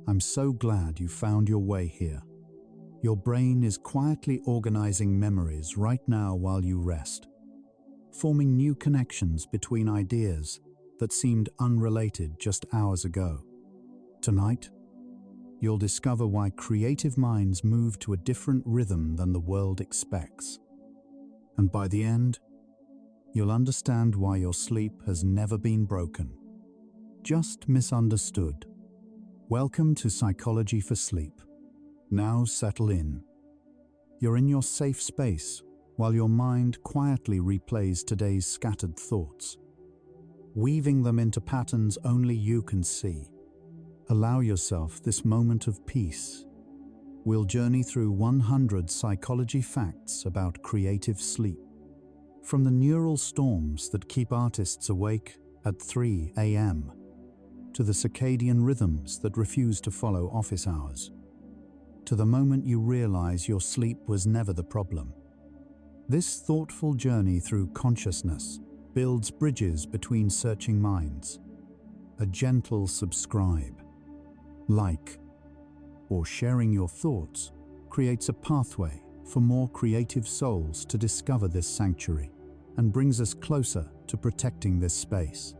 I'm so glad you found your way here. Your brain is quietly organizing memories right now while you rest, forming new connections between ideas that seemed unrelated just hours ago. Tonight, you'll discover why creative minds move to a different rhythm than the world expects. And by the end, you'll understand why your sleep has never been broken, just misunderstood. Welcome to Psychology for Sleep. Now settle in. You're in your safe space while your mind quietly replays today's scattered thoughts, weaving them into patterns only you can see. Allow yourself this moment of peace. We'll journey through 100 psychology facts about creative sleep. From the neural storms that keep artists awake at 3 a.m. to the circadian rhythms that refuse to follow office hours, to the moment you realize your sleep was never the problem. This thoughtful journey through consciousness builds bridges between searching minds. A gentle subscribe, like, or sharing your thoughts creates a pathway for more creative souls to discover this sanctuary and brings us closer to protecting this space.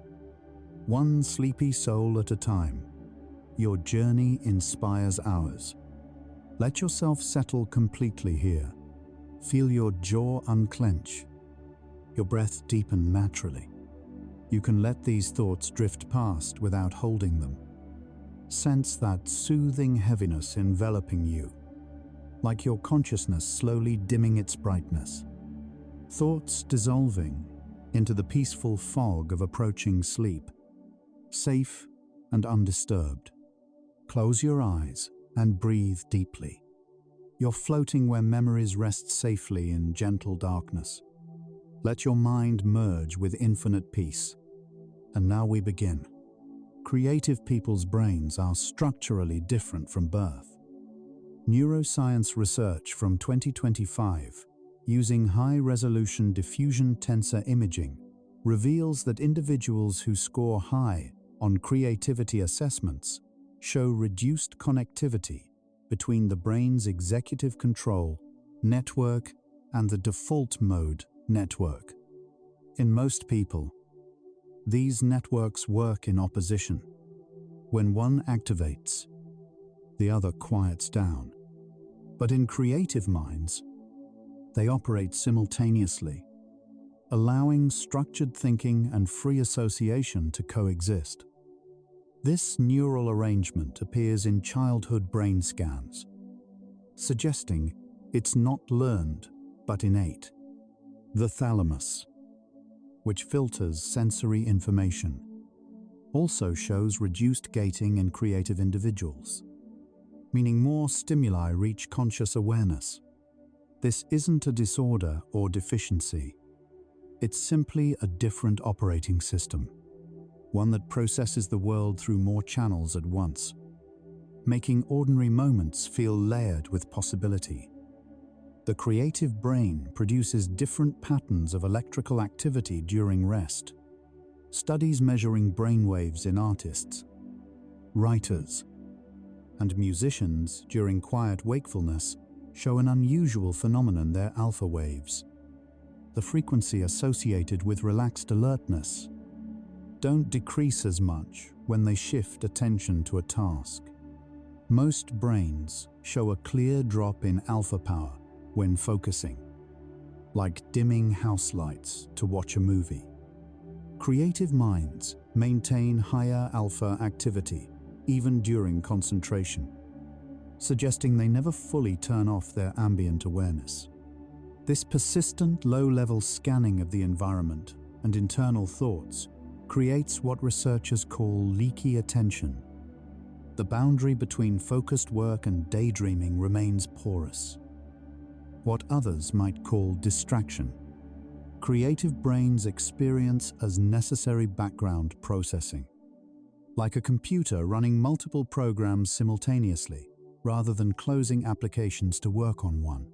One sleepy soul at a time. Your journey inspires ours. Let yourself settle completely here. Feel your jaw unclench, your breath deepen naturally. You can let these thoughts drift past without holding them. Sense that soothing heaviness enveloping you, like your consciousness slowly dimming its brightness. Thoughts dissolving into the peaceful fog of approaching sleep, safe and undisturbed. Close your eyes and breathe deeply. You're floating where memories rest safely in gentle darkness. Let your mind merge with infinite peace. And now we begin. Creative people's brains are structurally different from birth. Neuroscience research from 2025, using high-resolution diffusion tensor imaging, reveals that individuals who score high on creativity assessments show reduced connectivity between the brain's executive control network and the default mode network. In most people, these networks work in opposition. When one activates, the other quiets down. But in creative minds, they operate simultaneously, allowing structured thinking and free association to coexist. This neural arrangement appears in childhood brain scans, suggesting it's not learned but innate. The thalamus, which filters sensory information, also shows reduced gating in creative individuals, meaning more stimuli reach conscious awareness. This isn't a disorder or deficiency. It's simply a different operating system, one that processes the world through more channels at once, making ordinary moments feel layered with possibility. The creative brain produces different patterns of electrical activity during rest. Studies measuring brainwaves in artists, writers, and musicians during quiet wakefulness show an unusual phenomenon: their alpha waves, the frequency associated with relaxed alertness, don't decrease as much when they shift attention to a task. Most brains show a clear drop in alpha power when focusing, like dimming house lights to watch a movie. Creative minds maintain higher alpha activity even during concentration, suggesting they never fully turn off their ambient awareness. This persistent low-level scanning of the environment and internal thoughts creates what researchers call leaky attention. The boundary between focused work and daydreaming remains porous, what others might call distraction. Creative brains experience as necessary background processing, like a computer running multiple programs simultaneously, rather than closing applications to work on one.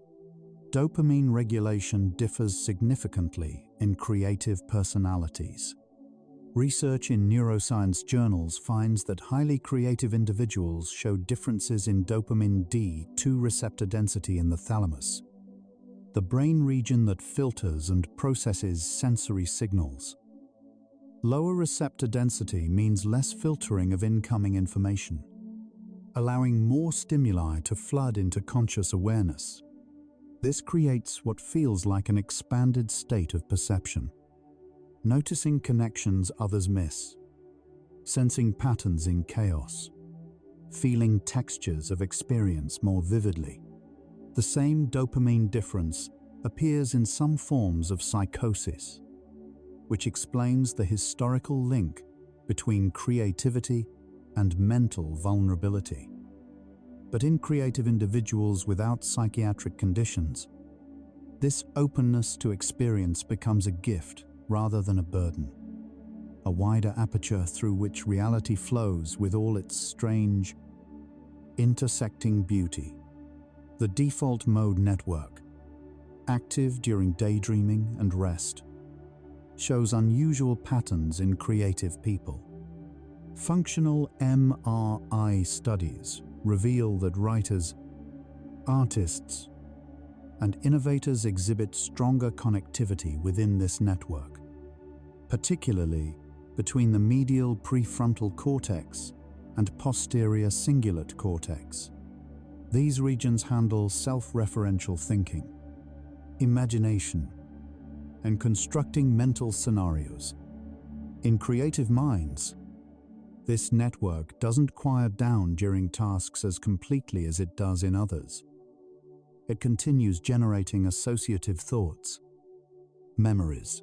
Dopamine regulation differs significantly in creative personalities. Research in neuroscience journals finds that highly creative individuals show differences in dopamine D2 receptor density in the thalamus, the brain region that filters and processes sensory signals. Lower receptor density means less filtering of incoming information, allowing more stimuli to flood into conscious awareness. This creates what feels like an expanded state of perception. Noticing connections others miss, sensing patterns in chaos, feeling textures of experience more vividly. The same dopamine difference appears in some forms of psychosis, which explains the historical link between creativity and mental vulnerability. But in creative individuals without psychiatric conditions, this openness to experience becomes a gift rather than a burden, a wider aperture through which reality flows with all its strange, intersecting beauty. The default mode network, active during daydreaming and rest, shows unusual patterns in creative people. Functional MRI studies reveal that writers, artists, and innovators exhibit stronger connectivity within this network, particularly between the medial prefrontal cortex and posterior cingulate cortex. These regions handle self-referential thinking, imagination, and constructing mental scenarios. In creative minds, this network doesn't quiet down during tasks as completely as it does in others. It continues generating associative thoughts, memories,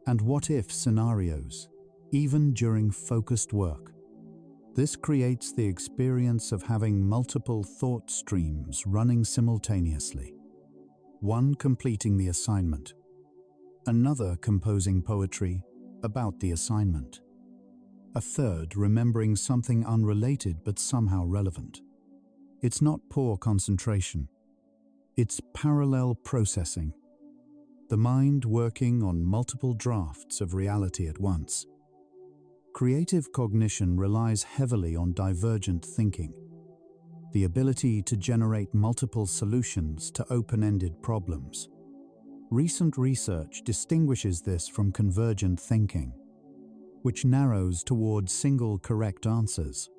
and what-if scenarios, even during focused work. This creates the experience of having multiple thought streams running simultaneously, one completing the assignment, another composing poetry about the assignment, a third remembering something unrelated but somehow relevant. It's not poor concentration. It's parallel processing, the mind working on multiple drafts of reality at once. Creative cognition relies heavily on divergent thinking, the ability to generate multiple solutions to open-ended problems. Recent research distinguishes this from convergent thinking, which narrows towards single correct answers.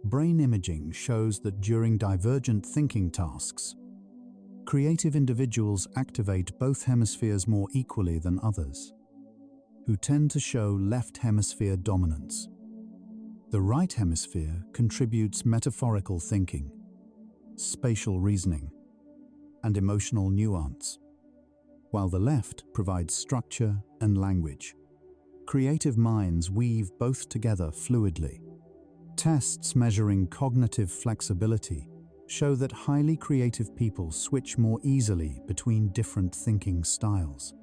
Brain imaging shows that during divergent thinking tasks, creative individuals activate both hemispheres more equally than others, who tend to show left hemisphere dominance. The right hemisphere contributes metaphorical thinking, spatial reasoning, and emotional nuance, while the left provides structure and language. Creative minds weave both together fluidly. Tests measuring cognitive flexibility show that highly creative people switch more easily between different thinking styles,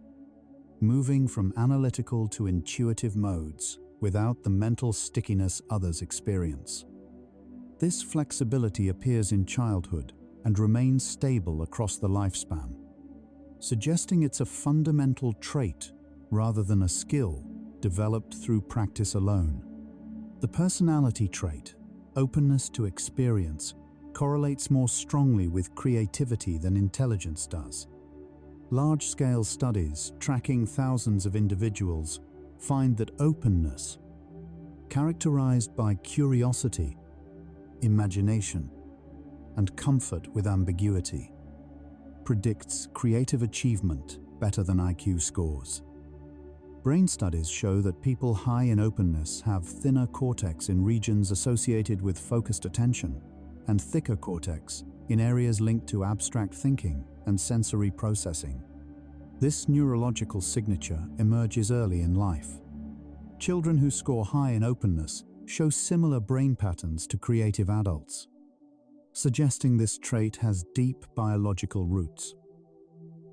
moving from analytical to intuitive modes without the mental stickiness others experience. This flexibility appears in childhood and remains stable across the lifespan, suggesting it's a fundamental trait rather than a skill developed through practice alone. The personality trait, openness to experience, correlates more strongly with creativity than intelligence does. Large-scale studies tracking thousands of individuals find that openness, characterized by curiosity, imagination, and comfort with ambiguity, predicts creative achievement better than IQ scores. Brain studies show that people high in openness have thinner cortex in regions associated with focused attention, and thicker cortex in areas linked to abstract thinking and sensory processing. This neurological signature emerges early in life. Children who score high in openness show similar brain patterns to creative adults, suggesting this trait has deep biological roots.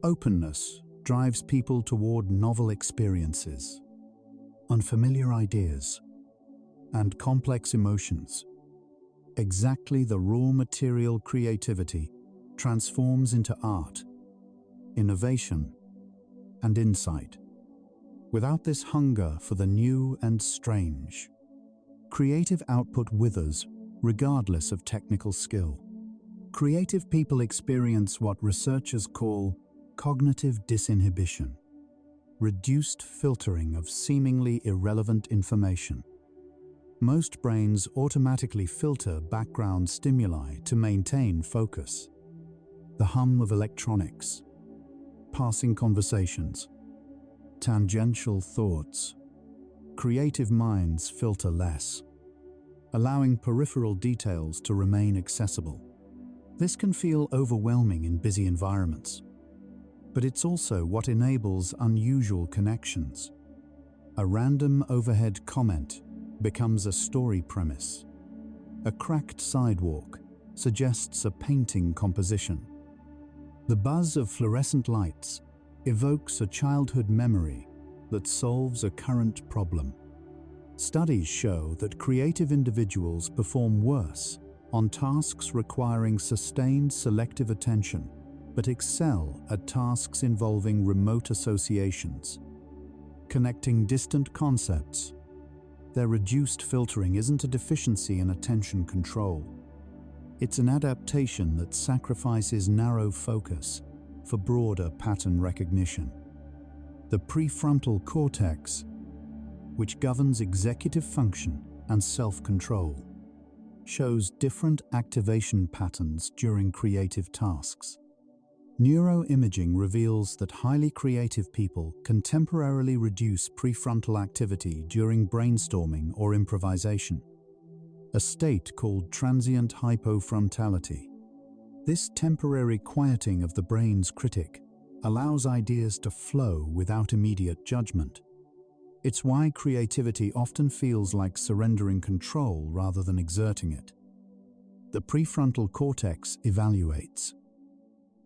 Openness drives people toward novel experiences, unfamiliar ideas, and complex emotions. Exactly the raw material creativity transforms into art, innovation, and insight. Without this hunger for the new and strange, creative output withers regardless of technical skill. Creative people experience what researchers call cognitive disinhibition, reduced filtering of seemingly irrelevant information. Most brains automatically filter background stimuli to maintain focus. The hum of electronics, passing conversations, tangential thoughts. Creative minds filter less, allowing peripheral details to remain accessible. This can feel overwhelming in busy environments, but it's also what enables unusual connections. A random overhead comment becomes a story premise. A cracked sidewalk suggests a painting composition. The buzz of fluorescent lights evokes a childhood memory that solves a current problem. Studies show that creative individuals perform worse on tasks requiring sustained selective attention, but excel at tasks involving remote associations, connecting distant concepts. Their reduced filtering isn't a deficiency in attention control. It's an adaptation that sacrifices narrow focus for broader pattern recognition. The prefrontal cortex, which governs executive function and self-control, shows different activation patterns during creative tasks. Neuroimaging reveals that highly creative people can temporarily reduce prefrontal activity during brainstorming or improvisation, a state called transient hypofrontality. This temporary quieting of the brain's critic allows ideas to flow without immediate judgment. It's why creativity often feels like surrendering control rather than exerting it. The prefrontal cortex evaluates,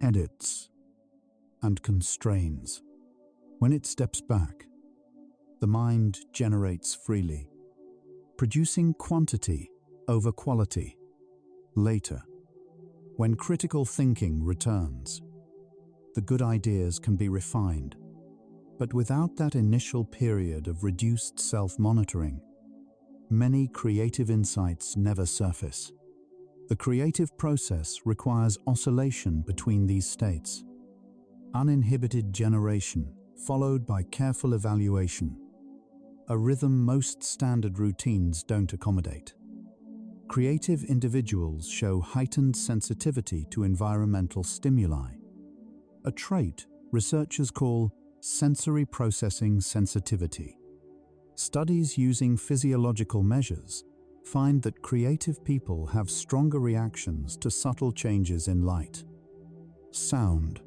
edits, and constrains. When it steps back, the mind generates freely, producing quantity over quality. Later, when critical thinking returns, the good ideas can be refined. But without that initial period of reduced self-monitoring, many creative insights never surface. The creative process requires oscillation between these states. Uninhibited generation, followed by careful evaluation. A rhythm most standard routines don't accommodate. Creative individuals show heightened sensitivity to environmental stimuli, a trait researchers call sensory processing sensitivity. Studies using physiological measures find that creative people have stronger reactions to subtle changes in light, sound,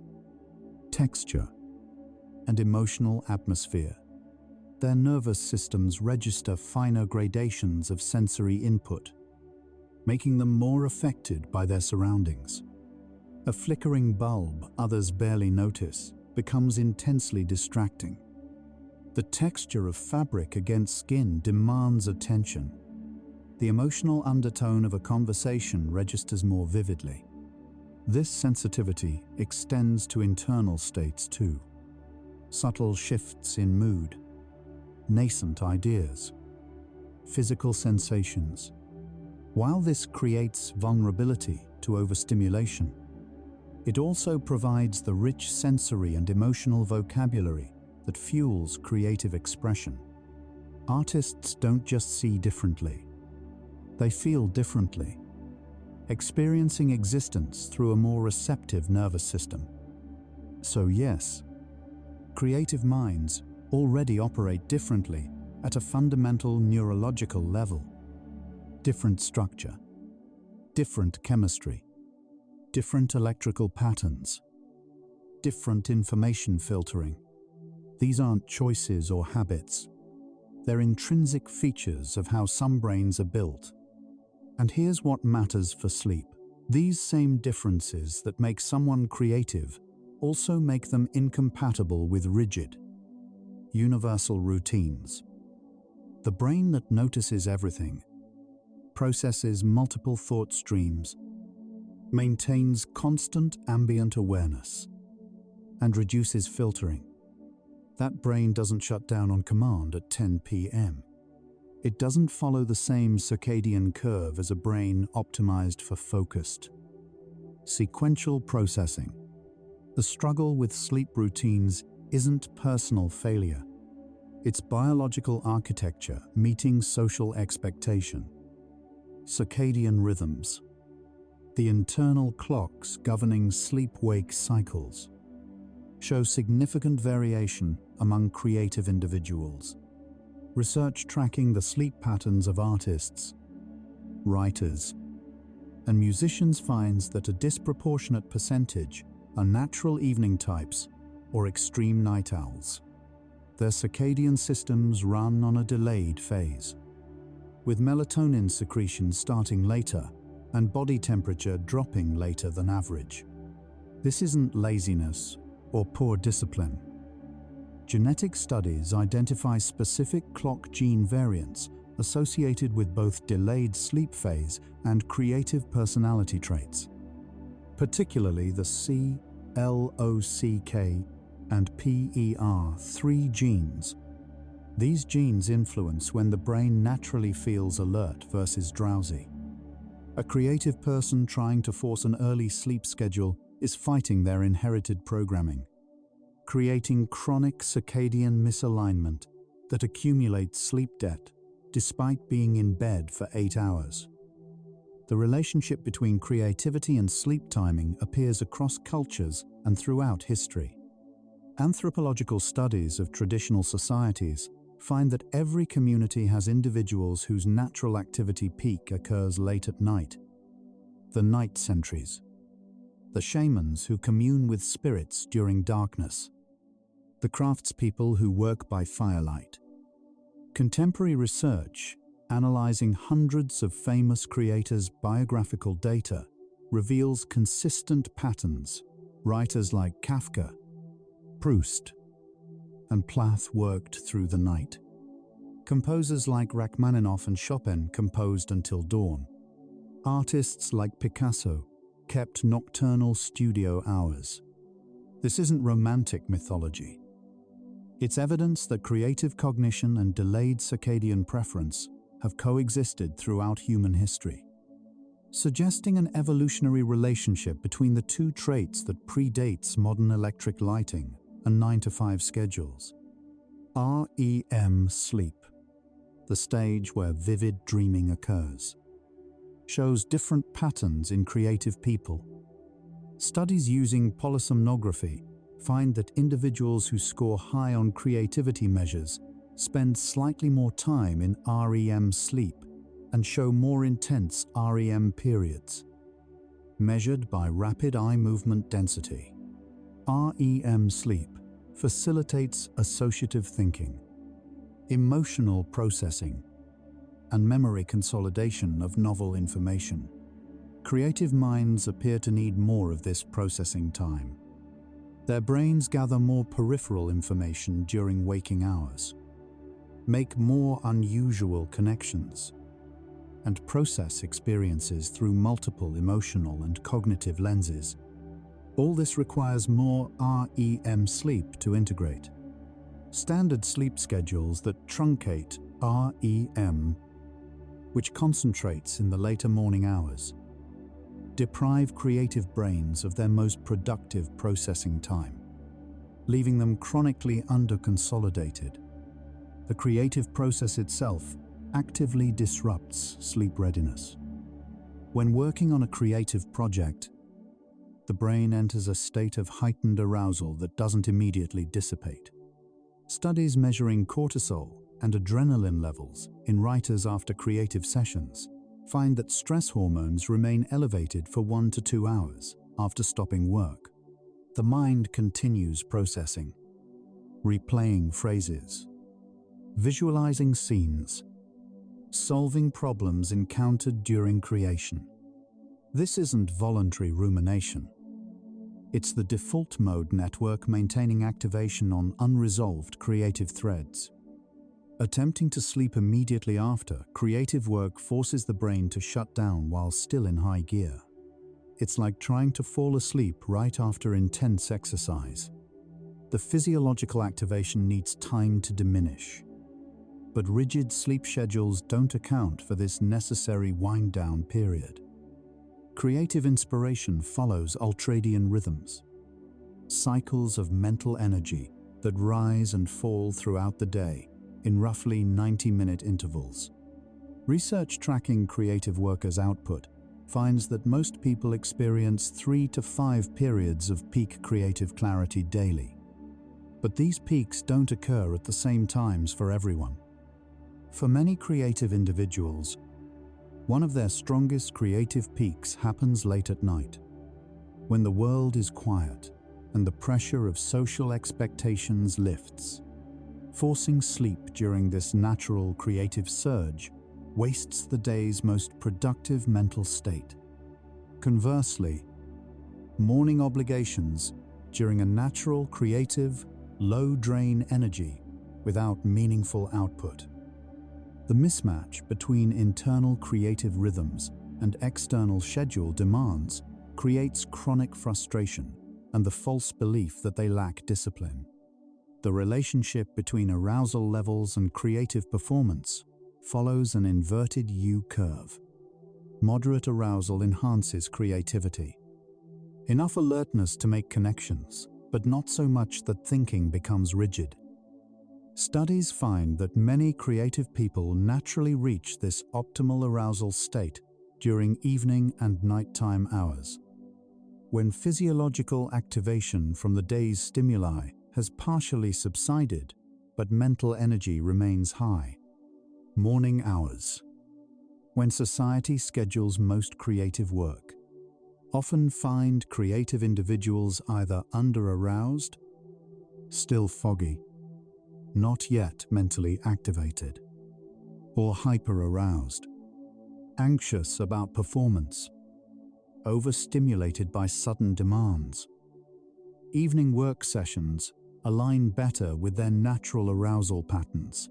texture, and emotional atmosphere. Their nervous systems register finer gradations of sensory input, making them more affected by their surroundings. A flickering bulb others barely notice becomes intensely distracting. The texture of fabric against skin demands attention. The emotional undertone of a conversation registers more vividly. This sensitivity extends to internal states too. Subtle shifts in mood, nascent ideas, physical sensations. While this creates vulnerability to overstimulation, it also provides the rich sensory and emotional vocabulary that fuels creative expression. Artists don't just see differently, they feel differently, experiencing existence through a more receptive nervous system. So yes, creative minds already operate differently at a fundamental neurological level. Different structure, different chemistry, different electrical patterns, different information filtering. These aren't choices or habits. They're intrinsic features of how some brains are built. And here's what matters for sleep. These same differences that make someone creative also make them incompatible with rigid, universal routines. The brain that notices everything, processes multiple thought streams, maintains constant ambient awareness, and reduces filtering. That brain doesn't shut down on command at 10 p.m. It doesn't follow the same circadian curve as a brain optimized for focused, sequential processing. The struggle with sleep routines isn't personal failure. It's biological architecture meeting social expectation. Circadian rhythms, the internal clocks governing sleep-wake cycles, show significant variation among creative individuals. Research tracking the sleep patterns of artists, writers, and musicians finds that a disproportionate percentage are natural evening types or extreme night owls. Their circadian systems run on a delayed phase, with melatonin secretion starting later and body temperature dropping later than average. This isn't laziness or poor discipline. Genetic studies identify specific clock gene variants associated with both delayed sleep phase and creative personality traits, particularly the C, LOCK, and PER3 genes. These genes influence when the brain naturally feels alert versus drowsy. A creative person trying to force an early sleep schedule is fighting their inherited programming, creating chronic circadian misalignment that accumulates sleep debt despite being in bed for 8 hours. The relationship between creativity and sleep timing appears across cultures and throughout history. Anthropological studies of traditional societies find that every community has individuals whose natural activity peak occurs late at night. The night sentries, the shamans who commune with spirits during darkness, the craftspeople who work by firelight. Contemporary research, analyzing hundreds of famous creators' biographical data, reveals consistent patterns. Writers like Kafka, Proust, and Plath worked through the night. Composers like Rachmaninoff and Chopin composed until dawn. Artists like Picasso kept nocturnal studio hours. This isn't romantic mythology. It's evidence that creative cognition and delayed circadian preference have coexisted throughout human history, suggesting an evolutionary relationship between the two traits that predates modern electric lighting and 9-to-5 schedules. REM sleep, the stage where vivid dreaming occurs, shows different patterns in creative people. Studies using polysomnography find that individuals who score high on creativity measures spend slightly more time in REM sleep and show more intense REM periods, measured by rapid eye movement density. REM sleep facilitates associative thinking, emotional processing, and memory consolidation of novel information. Creative minds appear to need more of this processing time. Their brains gather more peripheral information during waking hours, make more unusual connections, and process experiences through multiple emotional and cognitive lenses. All this requires more REM sleep to integrate. Standard sleep schedules that truncate REM, which concentrates in the later morning hours, deprive creative brains of their most productive processing time, leaving them chronically under-consolidated. The creative process itself actively disrupts sleep readiness. When working on a creative project, the brain enters a state of heightened arousal that doesn't immediately dissipate. Studies measuring cortisol and adrenaline levels in writers after creative sessions find that stress hormones remain elevated for 1 to 2 hours after stopping work. The mind continues processing, replaying phrases, visualizing scenes, solving problems encountered during creation. This isn't voluntary rumination. It's the default mode network maintaining activation on unresolved creative threads. Attempting to sleep immediately after creative work forces the brain to shut down while still in high gear. It's like trying to fall asleep right after intense exercise. the physiological activation needs time to diminish. But rigid sleep schedules don't account for this necessary wind-down period. Creative inspiration follows ultradian rhythms, cycles of mental energy that rise and fall throughout the day in roughly 90-minute intervals. Research tracking creative workers' output finds that most people experience 3 to 5 periods of peak creative clarity daily. But these peaks don't occur at the same times for everyone. For many creative individuals, one of their strongest creative peaks happens late at night, when the world is quiet and the pressure of social expectations lifts. Forcing sleep during this natural creative surge wastes the day's most productive mental state. Conversely, morning obligations during a natural, creative, low-drain energy without meaningful output. The mismatch between internal creative rhythms and external schedule demands creates chronic frustration and the false belief that they lack discipline. The relationship between arousal levels and creative performance follows an inverted U-curve. Moderate arousal enhances creativity. Enough alertness to make connections, but not so much that thinking becomes rigid. Studies find that many creative people naturally reach this optimal arousal state during evening and nighttime hours, when physiological activation from the day's stimuli has partially subsided, but mental energy remains high. Morning hours, when society schedules most creative work, often find creative individuals either under-aroused, still foggy, not yet mentally activated, or hyper-aroused, anxious about performance, overstimulated by sudden demands. Evening work sessions align better with their natural arousal patterns,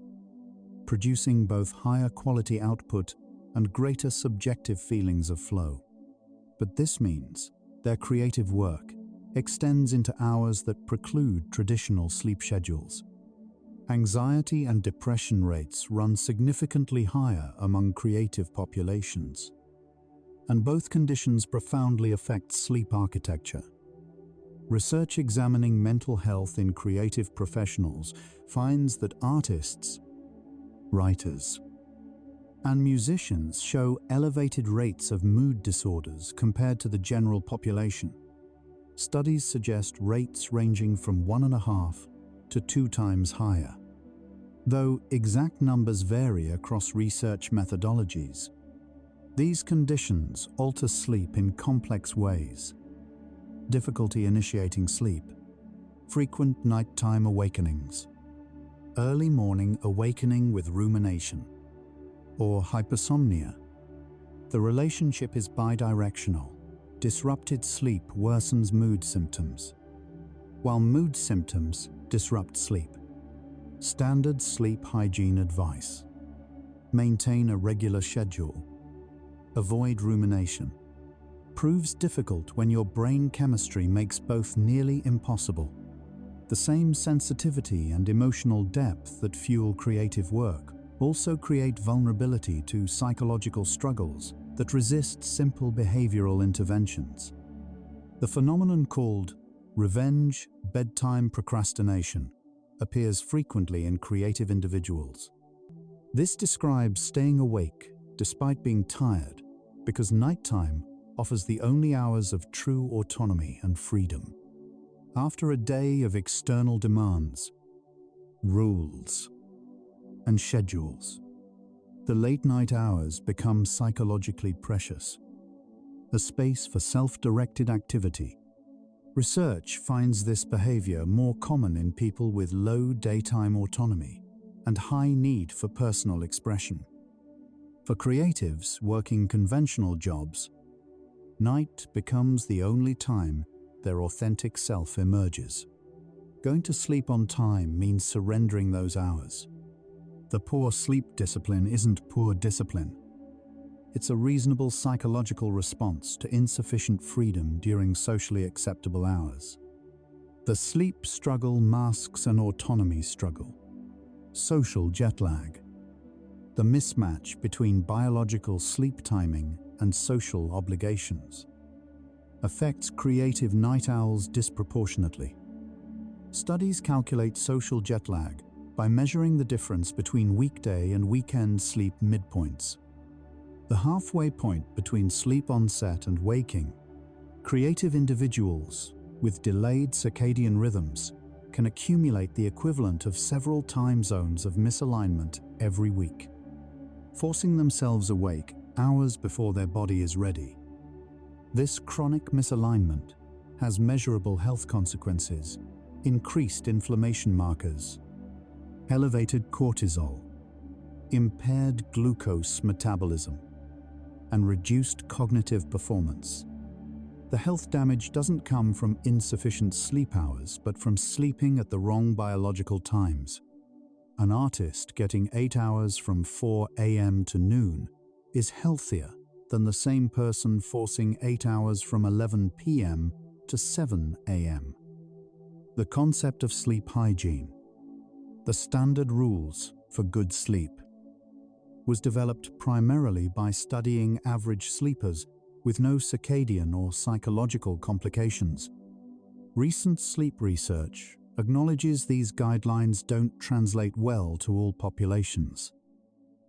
producing both higher quality output and greater subjective feelings of flow. But this means their creative work extends into hours that preclude traditional sleep schedules. Anxiety and depression rates run significantly higher among creative populations, and both conditions profoundly affect sleep architecture. Research examining mental health in creative professionals finds that artists, writers, and musicians show elevated rates of mood disorders compared to the general population. Studies suggest rates ranging from 1.5 to 2 times higher. Though exact numbers vary across research methodologies, these conditions alter sleep in complex ways. Difficulty initiating sleep, frequent nighttime awakenings, early morning awakening with rumination, or hypersomnia. The relationship is bidirectional. Disrupted sleep worsens mood symptoms, while mood symptoms disrupt sleep. Standard sleep hygiene advice: maintain a regular schedule. Avoid rumination. Proves difficult when your brain chemistry makes both nearly impossible. The same sensitivity and emotional depth that fuel creative work also create vulnerability to psychological struggles that resist simple behavioral interventions. The phenomenon called revenge bedtime procrastination appears frequently in creative individuals. This describes staying awake despite being tired because nighttime offers the only hours of true autonomy and freedom. After a day of external demands, rules, and schedules, the late-night hours become psychologically precious, a space for self-directed activity. Research finds this behavior more common in people with low daytime autonomy and high need for personal expression. For creatives working conventional jobs, night becomes the only time their authentic self emerges. Going to sleep on time means surrendering those hours. The poor sleep discipline isn't poor discipline. It's a reasonable psychological response to insufficient freedom during socially acceptable hours. The sleep struggle masks an autonomy struggle. Social jet lag. The mismatch between biological sleep timing and social obligations affects creative night owls disproportionately. Studies calculate social jet lag by measuring the difference between weekday and weekend sleep midpoints. The halfway point between sleep onset and waking. Creative individuals with delayed circadian rhythms can accumulate the equivalent of several time zones of misalignment every week, forcing themselves awake hours before their body is ready. This chronic misalignment has measurable health consequences: increased inflammation markers, elevated cortisol, impaired glucose metabolism, and reduced cognitive performance. The health damage doesn't come from insufficient sleep hours, but from sleeping at the wrong biological times. An artist getting 8 hours from 4 a.m. to noon is healthier than the same person forcing 8 hours from 11 p.m. to 7 a.m. The concept of sleep hygiene, the standard rules for good sleep, was developed primarily by studying average sleepers with no circadian or psychological complications. Recent sleep research acknowledges these guidelines don't translate well to all populations.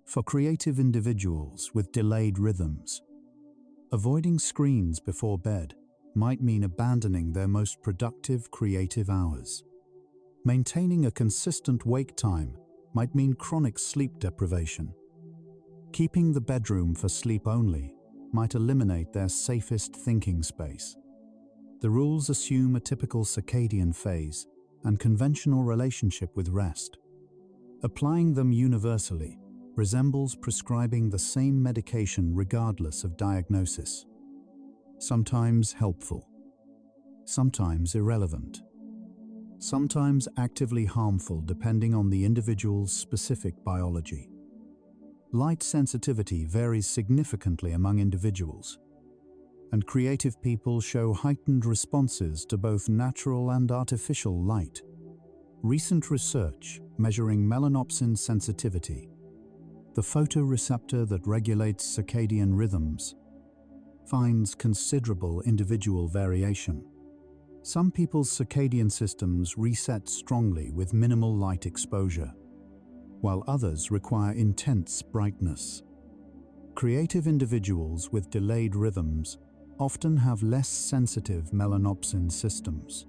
For creative individuals with delayed rhythms, avoiding screens before bed might mean abandoning their most productive creative hours. Maintaining a consistent wake time might mean chronic sleep deprivation. Keeping the bedroom for sleep only might eliminate their safest thinking space. The rules assume a typical circadian phase and conventional relationship with rest. Applying them universally resembles prescribing the same medication regardless of diagnosis. Sometimes helpful, sometimes irrelevant, sometimes actively harmful depending on the individual's specific biology. Light sensitivity varies significantly among individuals, and creative people show heightened responses to both natural and artificial light. Recent research measuring melanopsin sensitivity, the photoreceptor that regulates circadian rhythms, finds considerable individual variation. Some people's circadian systems reset strongly with minimal light exposure, while others require intense brightness. Creative individuals with delayed rhythms often have less sensitive melanopsin systems,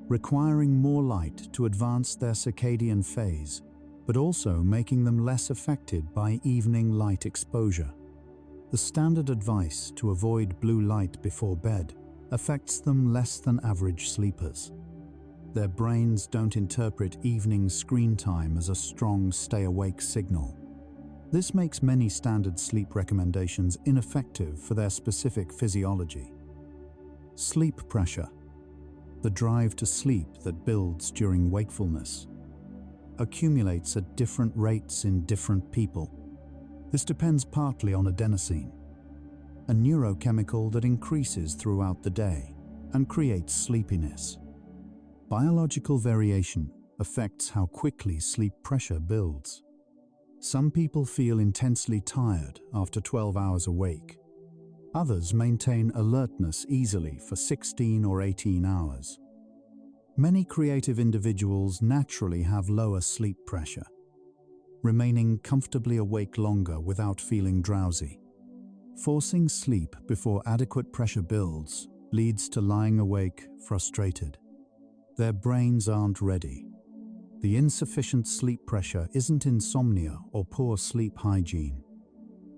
requiring more light to advance their circadian phase, but also making them less affected by evening light exposure. The standard advice to avoid blue light before bed affects them less than average sleepers. Their brains don't interpret evening screen time as a strong stay-awake signal. This makes many standard sleep recommendations ineffective for their specific physiology. Sleep pressure, the drive to sleep that builds during wakefulness, accumulates at different rates in different people. This depends partly on adenosine, a neurochemical that increases throughout the day and creates sleepiness. Biological variation affects how quickly sleep pressure builds. Some people feel intensely tired after 12 hours awake. Others maintain alertness easily for 16 or 18 hours. Many creative individuals naturally have lower sleep pressure, remaining comfortably awake longer without feeling drowsy. Forcing sleep before adequate pressure builds leads to lying awake frustrated. Their brains aren't ready. The insufficient sleep pressure isn't insomnia or poor sleep hygiene.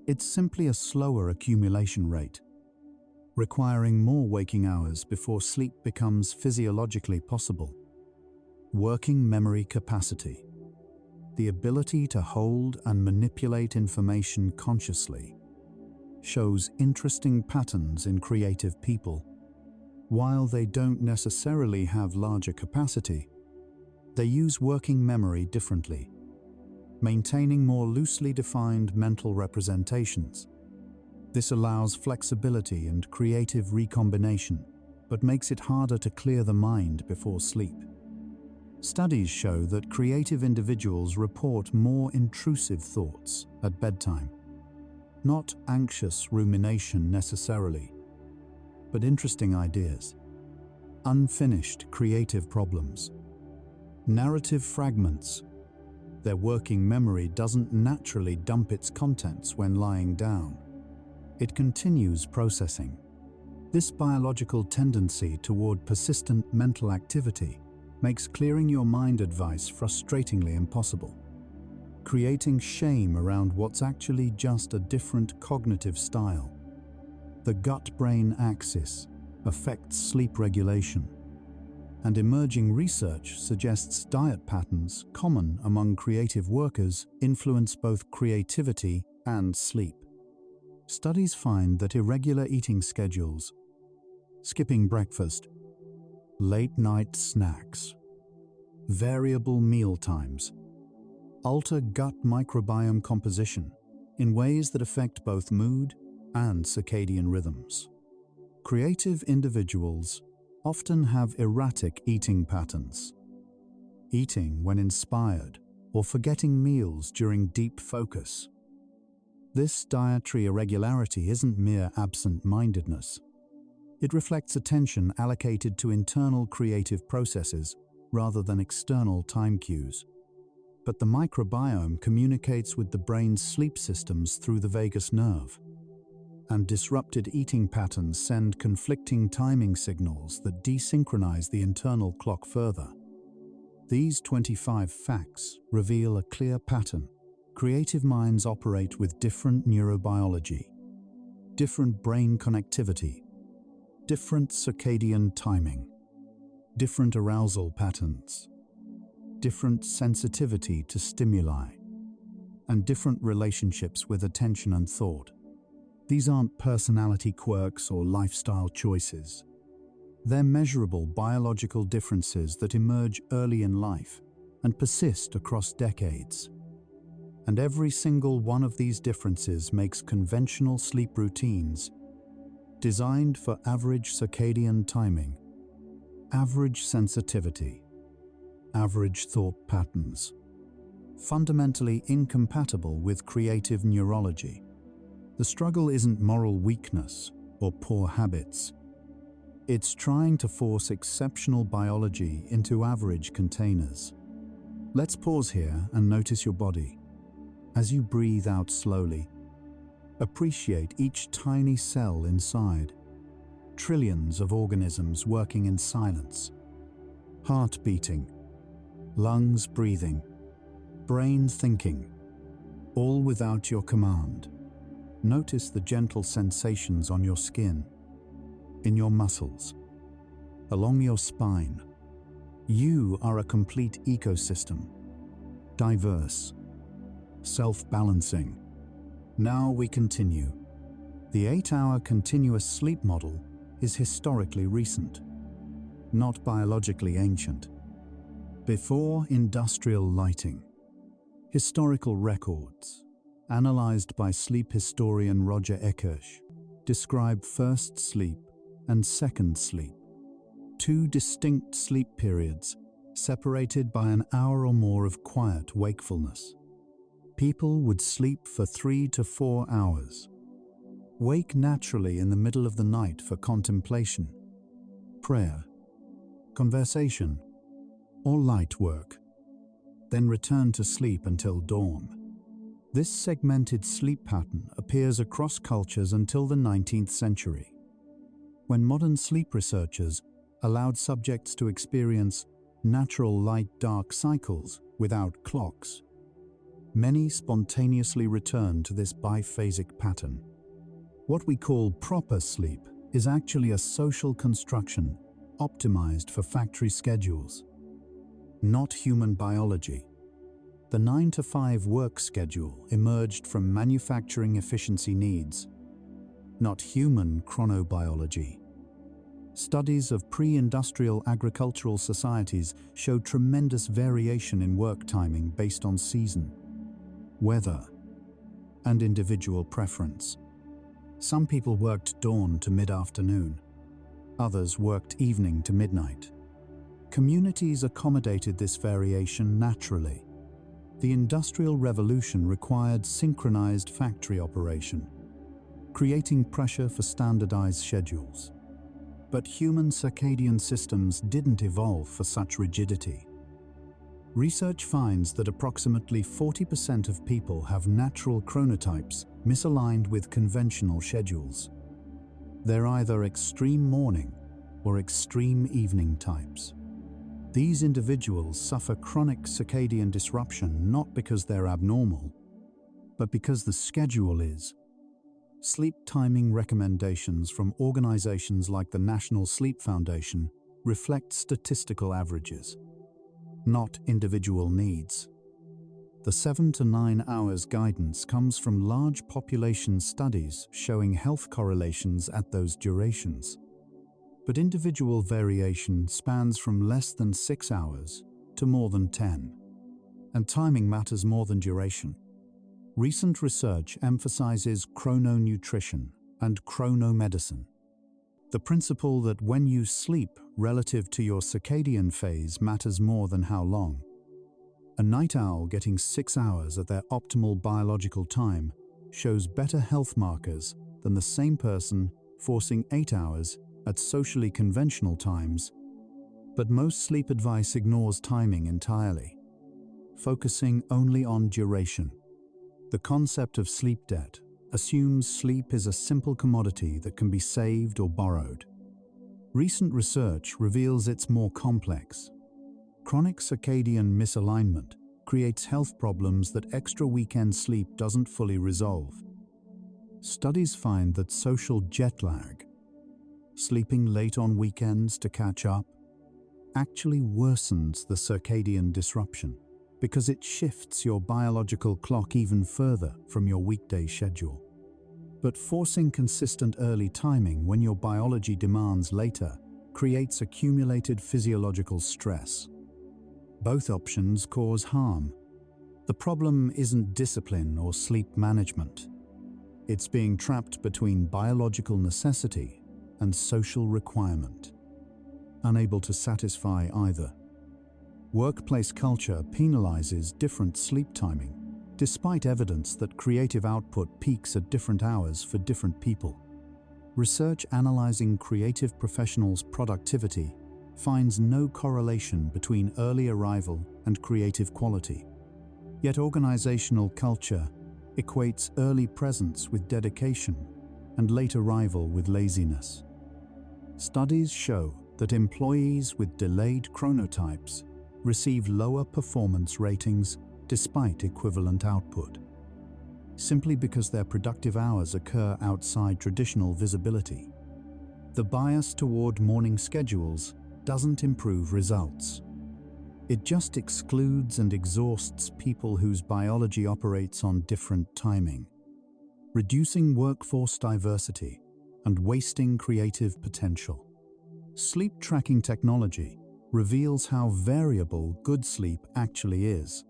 It's simply a slower accumulation rate, requiring more waking hours before sleep becomes physiologically possible. Working memory capacity, the ability to hold and manipulate information consciously, shows interesting patterns in creative people. While they don't necessarily have larger capacity, they use working memory differently, maintaining more loosely defined mental representations. This allows flexibility and creative recombination, but makes it harder to clear the mind before sleep. Studies show that creative individuals report more intrusive thoughts at bedtime. Not anxious rumination necessarily, but interesting ideas, unfinished creative problems, narrative fragments. Their working memory doesn't naturally dump its contents when lying down. It continues processing. This biological tendency toward persistent mental activity makes clearing your mind advice frustratingly impossible, creating shame around what's actually just a different cognitive style. The gut-brain axis affects sleep regulation, and emerging research suggests diet patterns common among creative workers influence both creativity and sleep. Studies find that irregular eating schedules, skipping breakfast, late-night snacks, variable meal times, alter gut microbiome composition in ways that affect both mood and circadian rhythms. Creative individuals often have erratic eating patterns, eating when inspired or forgetting meals during deep focus. This dietary irregularity isn't mere absent-mindedness. It reflects attention allocated to internal creative processes rather than external time cues. But the microbiome communicates with the brain's sleep systems through the vagus nerve, and disrupted eating patterns send conflicting timing signals that desynchronize the internal clock further. These 25 facts reveal a clear pattern. Creative minds operate with different neurobiology, different brain connectivity, different circadian timing, different arousal patterns, different sensitivity to stimuli, and different relationships with attention and thought. These aren't personality quirks or lifestyle choices. They're measurable biological differences that emerge early in life and persist across decades. And every single one of these differences makes conventional sleep routines designed for average circadian timing, average sensitivity, average thought patterns, fundamentally incompatible with creative neurology. The struggle isn't moral weakness or poor habits. It's trying to force exceptional biology into average containers. Let's pause here and notice your body. As you breathe out slowly, appreciate each tiny cell inside. Trillions of organisms working in silence. Heart beating, lungs breathing, brain thinking, all without your command. Notice the gentle sensations on your skin, in your muscles, along your spine. You are a complete ecosystem, diverse, self-balancing. Now we continue. The 8-hour continuous sleep model is historically recent, not biologically ancient. Before industrial lighting, historical records, analyzed by sleep historian Roger Ekirch, describe first sleep and second sleep, two distinct sleep periods separated by an hour or more of quiet wakefulness. People would sleep for 3 to 4 hours, wake naturally in the middle of the night for contemplation, prayer, conversation, or light work, then return to sleep until dawn. This segmented sleep pattern appears across cultures until the 19th century, when modern sleep researchers allowed subjects to experience natural light-dark cycles without clocks. Many spontaneously return to this biphasic pattern. What we call proper sleep is actually a social construction optimized for factory schedules, not human biology. The 9-to-5 work schedule emerged from manufacturing efficiency needs, not human chronobiology. Studies of pre-industrial agricultural societies show tremendous variation in work timing based on season, weather, and individual preference. Some people worked dawn to mid-afternoon. Others worked evening to midnight. Communities accommodated this variation naturally. The Industrial Revolution required synchronized factory operation, creating pressure for standardized schedules. But human circadian systems didn't evolve for such rigidity. Research finds that approximately 40% of people have natural chronotypes misaligned with conventional schedules. They're either extreme morning or extreme evening types. These individuals suffer chronic circadian disruption not because they're abnormal, but because the schedule is. Sleep timing recommendations from organizations like the National Sleep Foundation reflect statistical averages, not individual needs. The 7 to 9 hours guidance comes from large population studies showing health correlations at those durations. But individual variation spans from less than 6 hours to more than 10. And timing matters more than duration. Recent research emphasizes chrononutrition and chronomedicine. The principle that when you sleep relative to your circadian phase matters more than how long. A night owl getting 6 hours at their optimal biological time shows better health markers than the same person forcing 8 hours at socially conventional times. But most sleep advice ignores timing entirely, focusing only on duration. The concept of sleep debt assumes sleep is a simple commodity that can be saved or borrowed. Recent research reveals it's more complex. Chronic circadian misalignment creates health problems that extra weekend sleep doesn't fully resolve. Studies find that social jet lag, sleeping late on weekends to catch up, actually worsens the circadian disruption because it shifts your biological clock even further from your weekday schedule. But forcing consistent early timing when your biology demands later creates accumulated physiological stress. Both options cause harm. The problem isn't discipline or sleep management. It's being trapped between biological necessity and social requirement, unable to satisfy either. Workplace culture penalizes different sleep timing, despite evidence that creative output peaks at different hours for different people. Research analyzing creative professionals' productivity finds no correlation between early arrival and creative quality. Yet organizational culture equates early presence with dedication and late arrival with laziness. Studies show that employees with delayed chronotypes receive lower performance ratings despite equivalent output, simply because their productive hours occur outside traditional visibility. The bias toward morning schedules doesn't improve results. It just excludes and exhausts people whose biology operates on different timing, reducing workforce diversity and wasting creative potential. Sleep tracking technology reveals how variable good sleep actually is.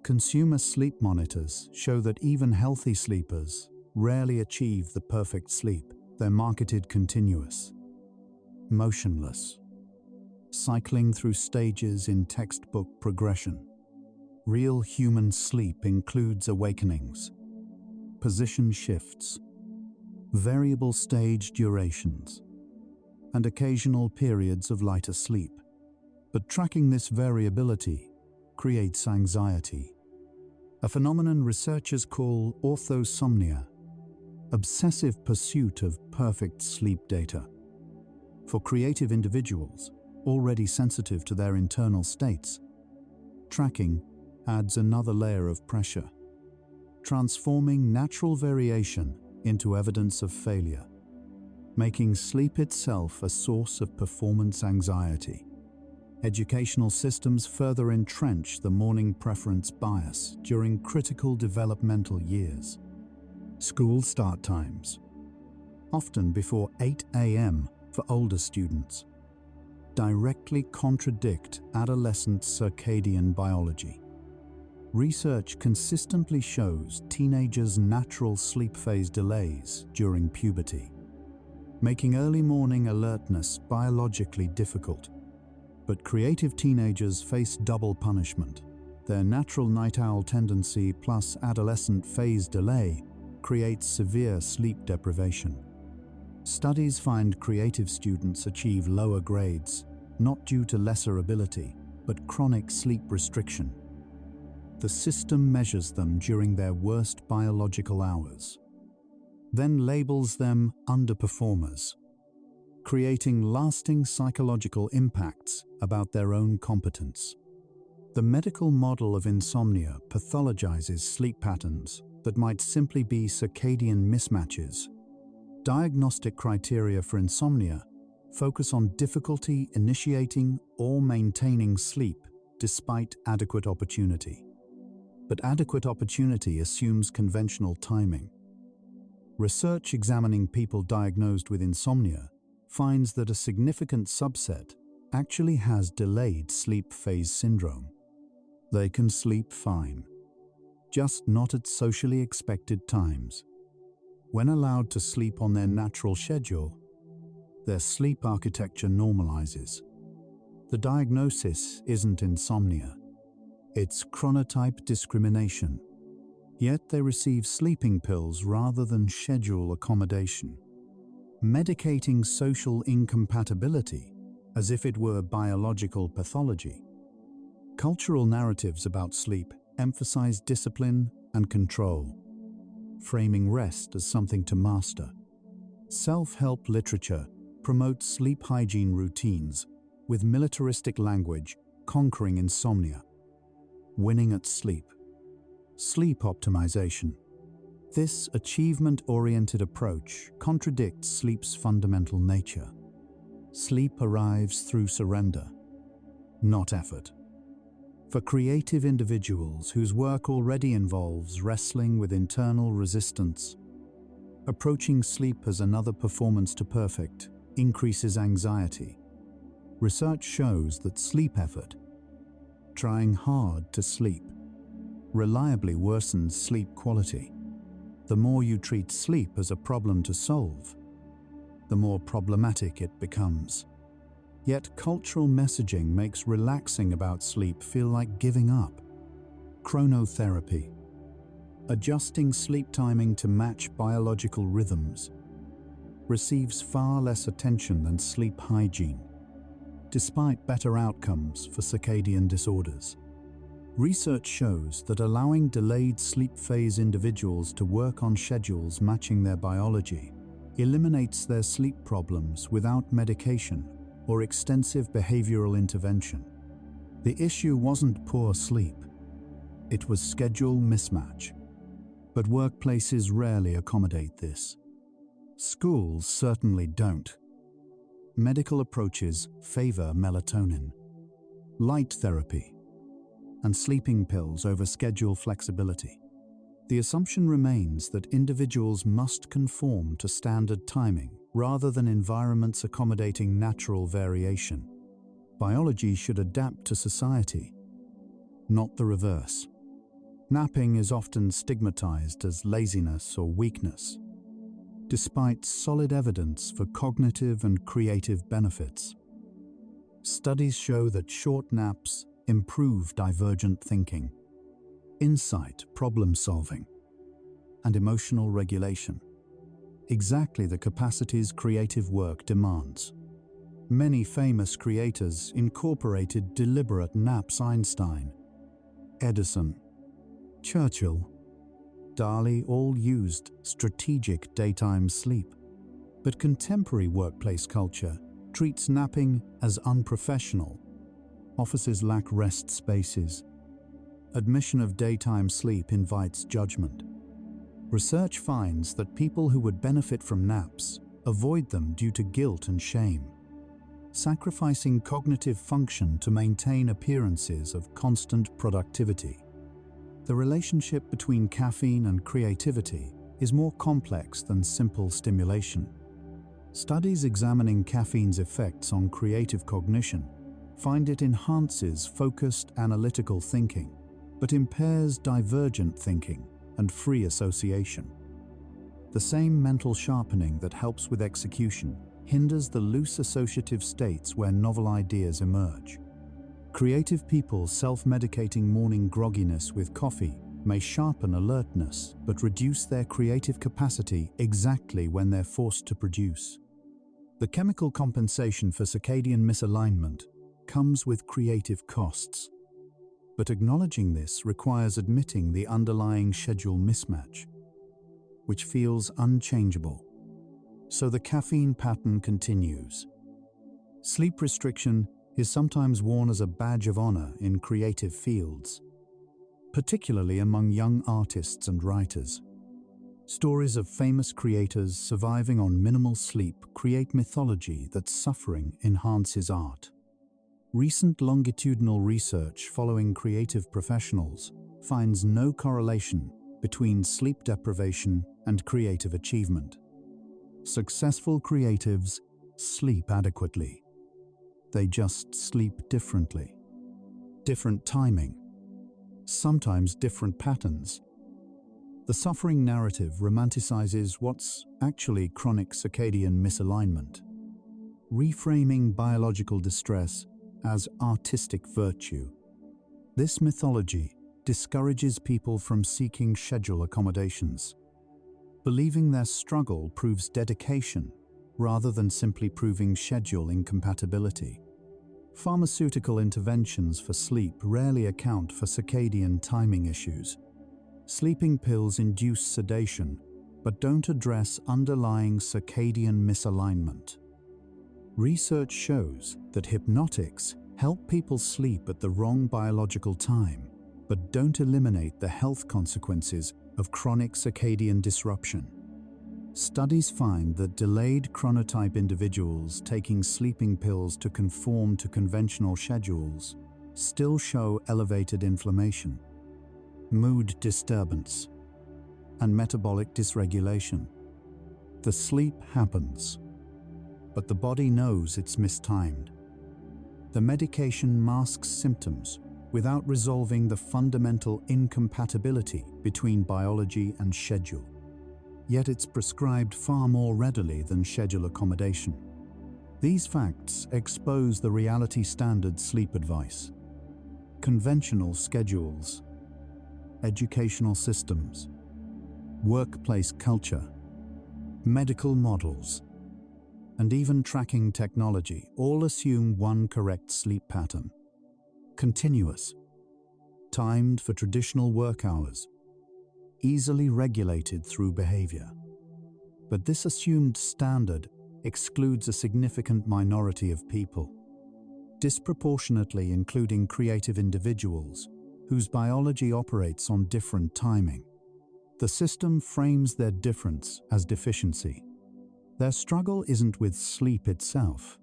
Consumer sleep monitors show that even healthy sleepers rarely achieve the perfect sleep. They're marketed continuous, motionless, cycling through stages in textbook progression. Real human sleep includes awakenings, position shifts, variable stage durations, and occasional periods of lighter sleep. But tracking this variability creates anxiety, a phenomenon researchers call orthosomnia, obsessive pursuit of perfect sleep data. For creative individuals, already sensitive to their internal states, tracking adds another layer of pressure, transforming natural variation into evidence of failure, making sleep itself a source of performance anxiety. Educational systems further entrench the morning preference bias during critical developmental years. School start times, often before 8 a.m. for older students, directly contradict adolescent circadian biology. Research consistently shows teenagers' natural sleep phase delays during puberty. making early morning alertness biologically difficult. But creative teenagers face double punishment. Their natural night owl tendency plus adolescent phase delay creates severe sleep deprivation. Studies find creative students achieve lower grades, not due to lesser ability, but chronic sleep restriction. The system measures them during their worst biological hours, then labels them underperformers, creating lasting psychological impacts about their own competence. The medical model of insomnia pathologizes sleep patterns that might simply be circadian mismatches. Diagnostic criteria for insomnia focus on difficulty initiating or maintaining sleep despite adequate opportunity. But adequate opportunity assumes conventional timing. Research examining people diagnosed with insomnia finds that a significant subset actually has delayed sleep phase syndrome. They can sleep fine, just not at socially expected times. When allowed to sleep on their natural schedule, their sleep architecture normalizes. The diagnosis isn't insomnia, it's chronotype discrimination. Yet they receive sleeping pills rather than schedule accommodation, medicating social incompatibility as if it were biological pathology. Cultural narratives about sleep emphasize discipline and control, framing rest as something to master. Self-help literature promotes sleep hygiene routines, with militaristic language conquering insomnia. Winning at sleep. Sleep optimization. This achievement-oriented approach contradicts sleep's fundamental nature. Sleep arrives through surrender, not effort. For creative individuals whose work already involves wrestling with internal resistance, approaching sleep as another performance to perfect increases anxiety. Research shows that sleep effort, trying hard to sleep, reliably worsens sleep quality. The more you treat sleep as a problem to solve, the more problematic it becomes. Yet cultural messaging makes relaxing about sleep feel like giving up. Chronotherapy. Adjusting sleep timing to match biological rhythms receives far less attention than sleep hygiene, despite better outcomes for circadian disorders. Research shows that allowing delayed sleep phase individuals to work on schedules matching their biology eliminates their sleep problems without medication or extensive behavioral intervention. The issue wasn't poor sleep, it was schedule mismatch. But workplaces rarely accommodate this. Schools certainly don't. Medical approaches favor melatonin, light therapy, and sleeping pills over schedule flexibility. The assumption remains that individuals must conform to standard timing rather than environments accommodating natural variation. Biology should adapt to society, not the reverse. Napping is often stigmatized as laziness or weakness, despite solid evidence for cognitive and creative benefits. Studies show that short naps improve divergent thinking, insight, problem-solving, and emotional regulation, exactly the capacities creative work demands. Many famous creators incorporated deliberate naps: Einstein, Edison, Churchill, Dali all used strategic daytime sleep. But contemporary workplace culture treats napping as unprofessional. Offices lack rest spaces. Admission of daytime sleep invites judgment. Research finds that people who would benefit from naps avoid them due to guilt and shame, sacrificing cognitive function to maintain appearances of constant productivity. The relationship between caffeine and creativity is more complex than simple stimulation. Studies examining caffeine's effects on creative cognition find it enhances focused analytical thinking, but impairs divergent thinking and free association. The same mental sharpening that helps with execution hinders the loose associative states where novel ideas emerge. Creative people self-medicating morning grogginess with coffee may sharpen alertness but reduce their creative capacity exactly when they're forced to produce. The chemical compensation for circadian misalignment comes with creative costs. But acknowledging this requires admitting the underlying schedule mismatch, which feels unchangeable. So the caffeine pattern continues. Sleep restriction is sometimes worn as a badge of honor in creative fields, particularly among young artists and writers. Stories of famous creators surviving on minimal sleep create mythology that suffering enhances art. Recent longitudinal research following creative professionals finds no correlation between sleep deprivation and creative achievement. Successful creatives sleep adequately. They just sleep differently. Different timing, sometimes different patterns. The suffering narrative romanticizes what's actually chronic circadian misalignment, reframing biological distress as artistic virtue. This mythology discourages people from seeking schedule accommodations, believing their struggle proves dedication rather than simply proving schedule incompatibility. Pharmaceutical interventions for sleep rarely account for circadian timing issues. Sleeping pills induce sedation, but don't address underlying circadian misalignment. Research shows that hypnotics help people sleep at the wrong biological time, but don't eliminate the health consequences of chronic circadian disruption. Studies find that delayed chronotype individuals taking sleeping pills to conform to conventional schedules still show elevated inflammation, mood disturbance, and metabolic dysregulation. The sleep happens, but the body knows it's mistimed. The medication masks symptoms without resolving the fundamental incompatibility between biology and schedule. Yet it's prescribed far more readily than schedule accommodation. These facts expose the reality standard sleep advice, conventional schedules, educational systems, workplace culture, medical models, and even tracking technology all assume one correct sleep pattern: continuous, timed for traditional work hours, easily regulated through behavior. But this assumed standard excludes a significant minority of people, disproportionately including creative individuals whose biology operates on different timing. The system frames their difference as deficiency. Their struggle isn't with sleep itself.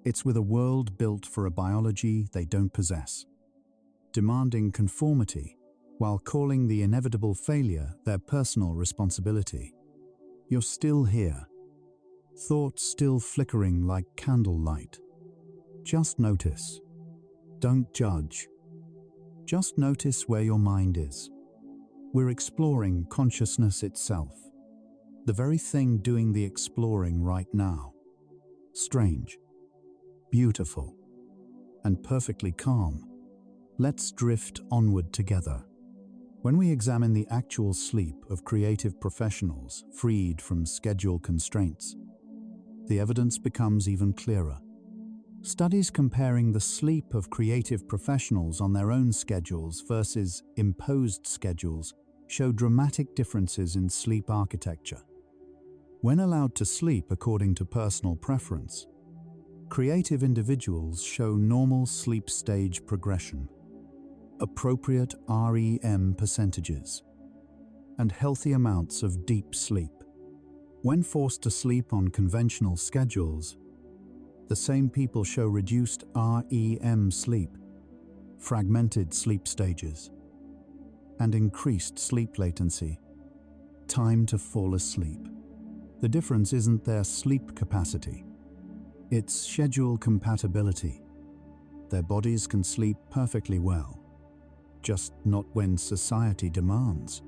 It's with a world built for a biology they don't possess, demanding conformity while calling the inevitable failure their personal responsibility. You're still here, thoughts still flickering like candlelight. Just notice. Don't judge. Just notice where your mind is. We're exploring consciousness itself, the very thing doing the exploring right now. Strange, beautiful, and perfectly calm. Let's drift onward together. When we examine the actual sleep of creative professionals freed from schedule constraints, the evidence becomes even clearer. Studies comparing the sleep of creative professionals on their own schedules versus imposed schedules show dramatic differences in sleep architecture. When allowed to sleep according to personal preference, creative individuals show normal sleep stage progression, appropriate REM percentages, and healthy amounts of deep sleep. When forced to sleep on conventional schedules, the same people show reduced REM sleep, fragmented sleep stages, and increased sleep latency, time to fall asleep. The difference isn't their sleep capacity, it's schedule compatibility. Their bodies can sleep perfectly well, just not when society demands.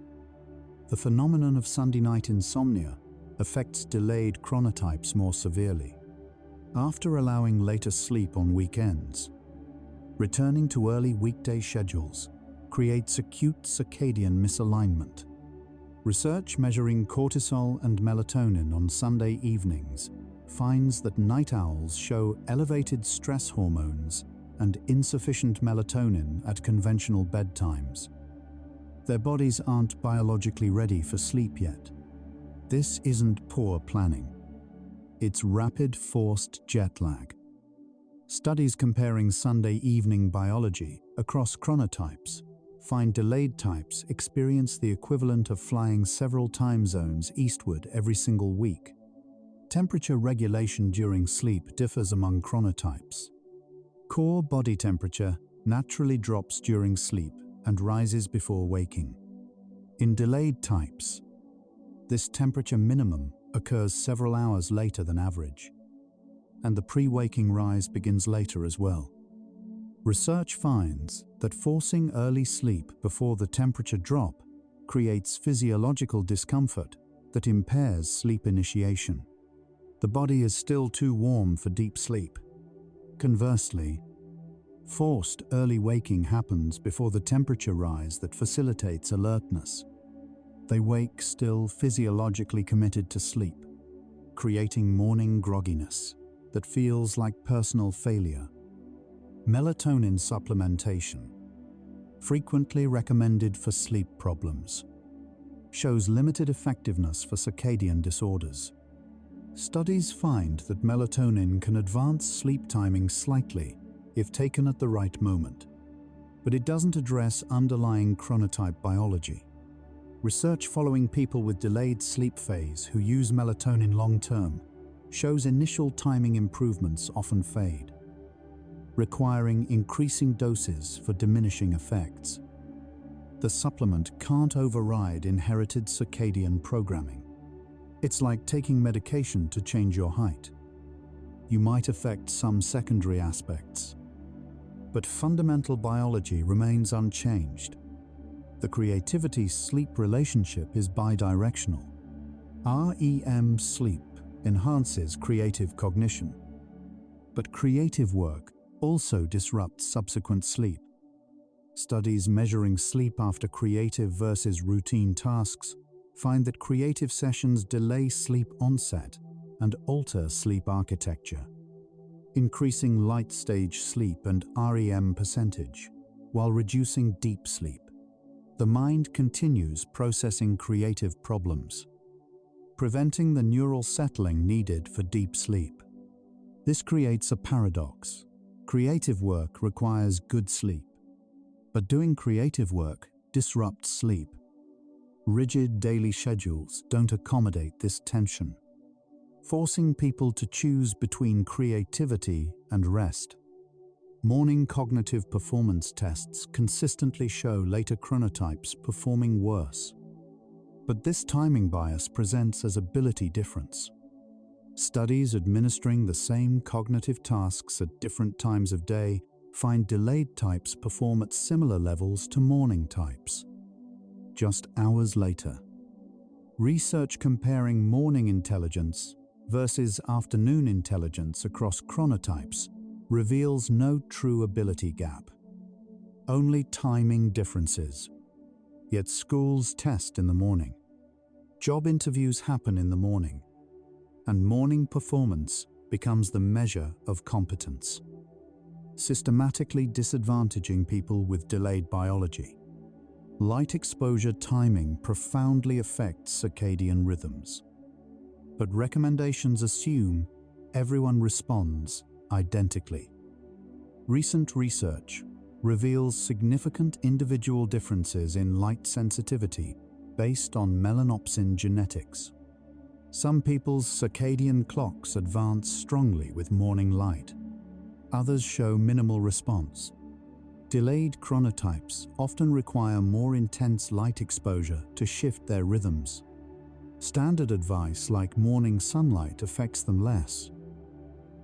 The phenomenon of Sunday night insomnia affects delayed chronotypes more severely. After allowing later sleep on weekends, returning to early weekday schedules creates acute circadian misalignment. Research measuring cortisol and melatonin on Sunday evenings finds that night owls show elevated stress hormones and insufficient melatonin at conventional bedtimes. Their bodies aren't biologically ready for sleep yet. This isn't poor planning. It's rapid forced jet lag. Studies comparing Sunday evening biology across chronotypes find delayed types experience the equivalent of flying several time zones eastward every single week. Temperature regulation during sleep differs among chronotypes. Core body temperature naturally drops during sleep and rises before waking. In delayed types, this temperature minimum occurs several hours later than average, and the pre-waking rise begins later as well. Research finds that forcing early sleep before the temperature drop creates physiological discomfort that impairs sleep initiation. The body is still too warm for deep sleep. Conversely, forced early waking happens before the temperature rise that facilitates alertness. They wake still physiologically committed to sleep, creating morning grogginess that feels like personal failure. Melatonin supplementation, frequently recommended for sleep problems, shows limited effectiveness for circadian disorders. Studies find that melatonin can advance sleep timing slightly if taken at the right moment, but it doesn't address underlying chronotype biology. Research following people with delayed sleep phase who use melatonin long-term shows initial timing improvements often fade, requiring increasing doses for diminishing effects. The supplement can't override inherited circadian programming. It's like taking medication to change your height. You might affect some secondary aspects, but fundamental biology remains unchanged. The creativity-sleep relationship is bidirectional. REM sleep enhances creative cognition, but creative work also disrupts subsequent sleep. Studies measuring sleep after creative versus routine tasks find that creative sessions delay sleep onset and alter sleep architecture, increasing light stage sleep and REM percentage, while reducing deep sleep. The mind continues processing creative problems, preventing the neural settling needed for deep sleep. This creates a paradox. Creative work requires good sleep, but doing creative work disrupts sleep. Rigid daily schedules don't accommodate this tension, forcing people to choose between creativity and rest. Morning cognitive performance tests consistently show later chronotypes performing worse. But this timing bias presents as ability difference. Studies administering the same cognitive tasks at different times of day find delayed types perform at similar levels to morning types, just hours later. Research comparing morning intelligence versus afternoon intelligence across chronotypes reveals no true ability gap, only timing differences. Yet schools test in the morning. Job interviews happen in the morning, and morning performance becomes the measure of competence, systematically disadvantaging people with delayed biology. Light exposure timing profoundly affects circadian rhythms, but recommendations assume everyone responds identically. Recent research reveals significant individual differences in light sensitivity based on melanopsin genetics. Some people's circadian clocks advance strongly with morning light. Others show minimal response. Delayed chronotypes often require more intense light exposure to shift their rhythms. Standard advice like morning sunlight affects them less,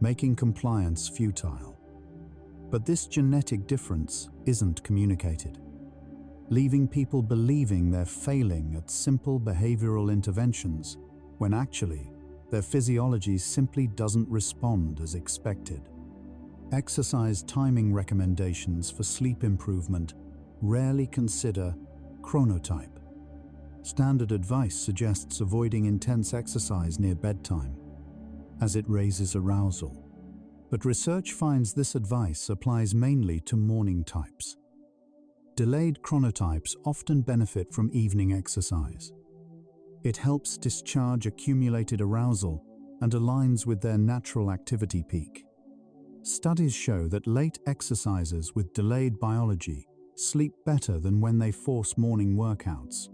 making compliance futile. But this genetic difference isn't communicated. leaving people believing they're failing at simple behavioral interventions when actually their physiology simply doesn't respond as expected. Exercise timing recommendations for sleep improvement rarely consider chronotype. Standard advice suggests avoiding intense exercise near bedtime, as it raises arousal. But research finds this advice applies mainly to morning types. Delayed chronotypes often benefit from evening exercise. It helps discharge accumulated arousal and aligns with their natural activity peak. Studies show that late exercisers with delayed biology sleep better than when they force morning workouts.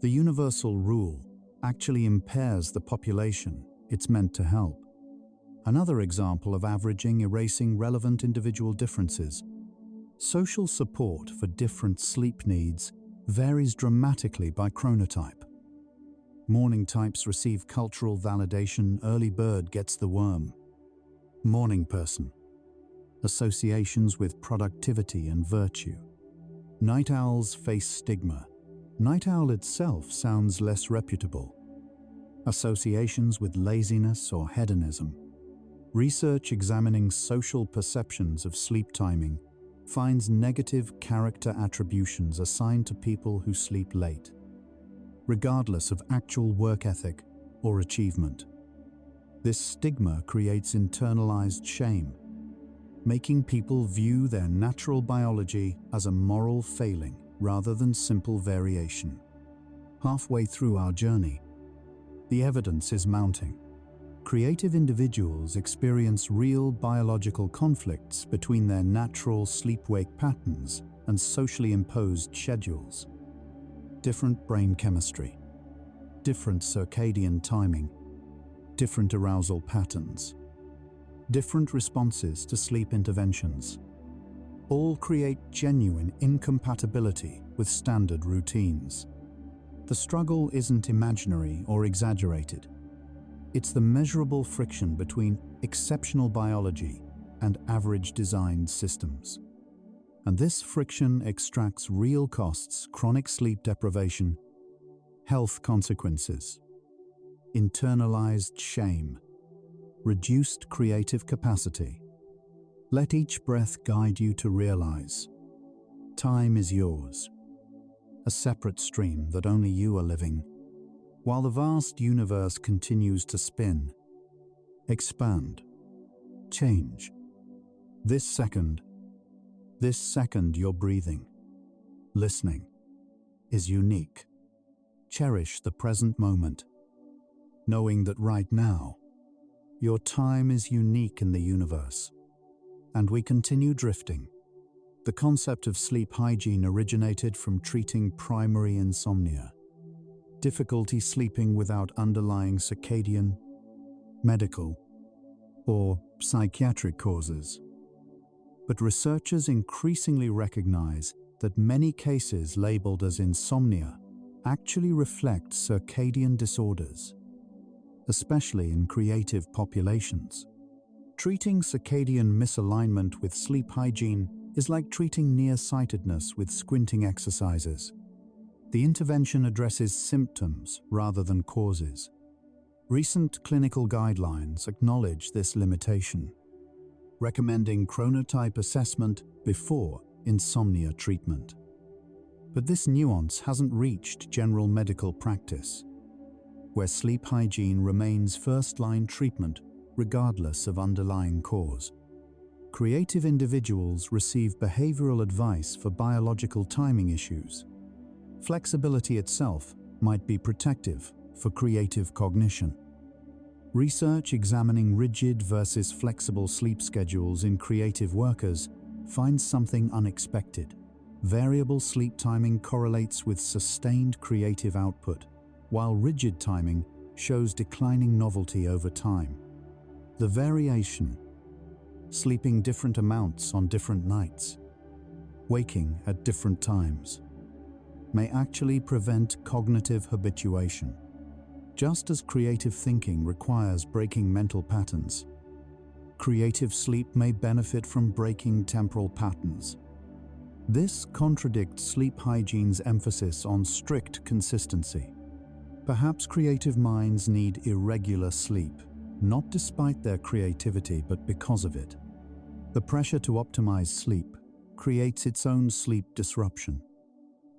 The universal rule actually impairs the population it's meant to help. Another example of averaging erasing relevant individual differences. Social support for different sleep needs varies dramatically by chronotype. Morning types receive cultural validation, early bird gets the worm. Morning person. Associations with productivity and virtue. Night owls face stigma. Night owl itself sounds less reputable. Associations with laziness or hedonism. Research examining social perceptions of sleep timing finds negative character attributions assigned to people who sleep late, regardless of actual work ethic or achievement. This stigma creates internalized shame, making people view their natural biology as a moral failing rather than simple variation. Halfway through our journey, the evidence is mounting. Creative individuals experience real biological conflicts between their natural sleep-wake patterns and socially imposed schedules. Different brain chemistry, different circadian timing, different arousal patterns, different responses to sleep interventions. All create genuine incompatibility with standard routines. The struggle isn't imaginary or exaggerated. It's the measurable friction between exceptional biology and average designed systems. And this friction extracts real costs: chronic sleep deprivation, health consequences, internalized shame, reduced creative capacity. Let each breath guide you to realize time is yours, a separate stream that only you are living. While the vast universe continues to spin, expand, change. This second you're breathing, listening, is unique. Cherish the present moment, knowing that right now, your time is unique in the universe. And we continue drifting. The concept of sleep hygiene originated from treating primary insomnia, difficulty sleeping without underlying circadian, medical, or psychiatric causes. But researchers increasingly recognize that many cases labeled as insomnia actually reflect circadian disorders, especially in creative populations. Treating circadian misalignment with sleep hygiene is like treating nearsightedness with squinting exercises. The intervention addresses symptoms rather than causes. Recent clinical guidelines acknowledge this limitation, recommending chronotype assessment before insomnia treatment. But this nuance hasn't reached general medical practice, where sleep hygiene remains first-line treatment regardless of underlying cause. Creative individuals receive behavioral advice for biological timing issues. Flexibility itself might be protective for creative cognition. Research examining rigid versus flexible sleep schedules in creative workers finds something unexpected. Variable sleep timing correlates with sustained creative output, while rigid timing shows declining novelty over time. The variation, sleeping different amounts on different nights, waking at different times, may actually prevent cognitive habituation. Just as creative thinking requires breaking mental patterns, creative sleep may benefit from breaking temporal patterns. This contradicts sleep hygiene's emphasis on strict consistency. Perhaps creative minds need irregular sleep, not despite their creativity, but because of it. The pressure to optimize sleep creates its own sleep disruption.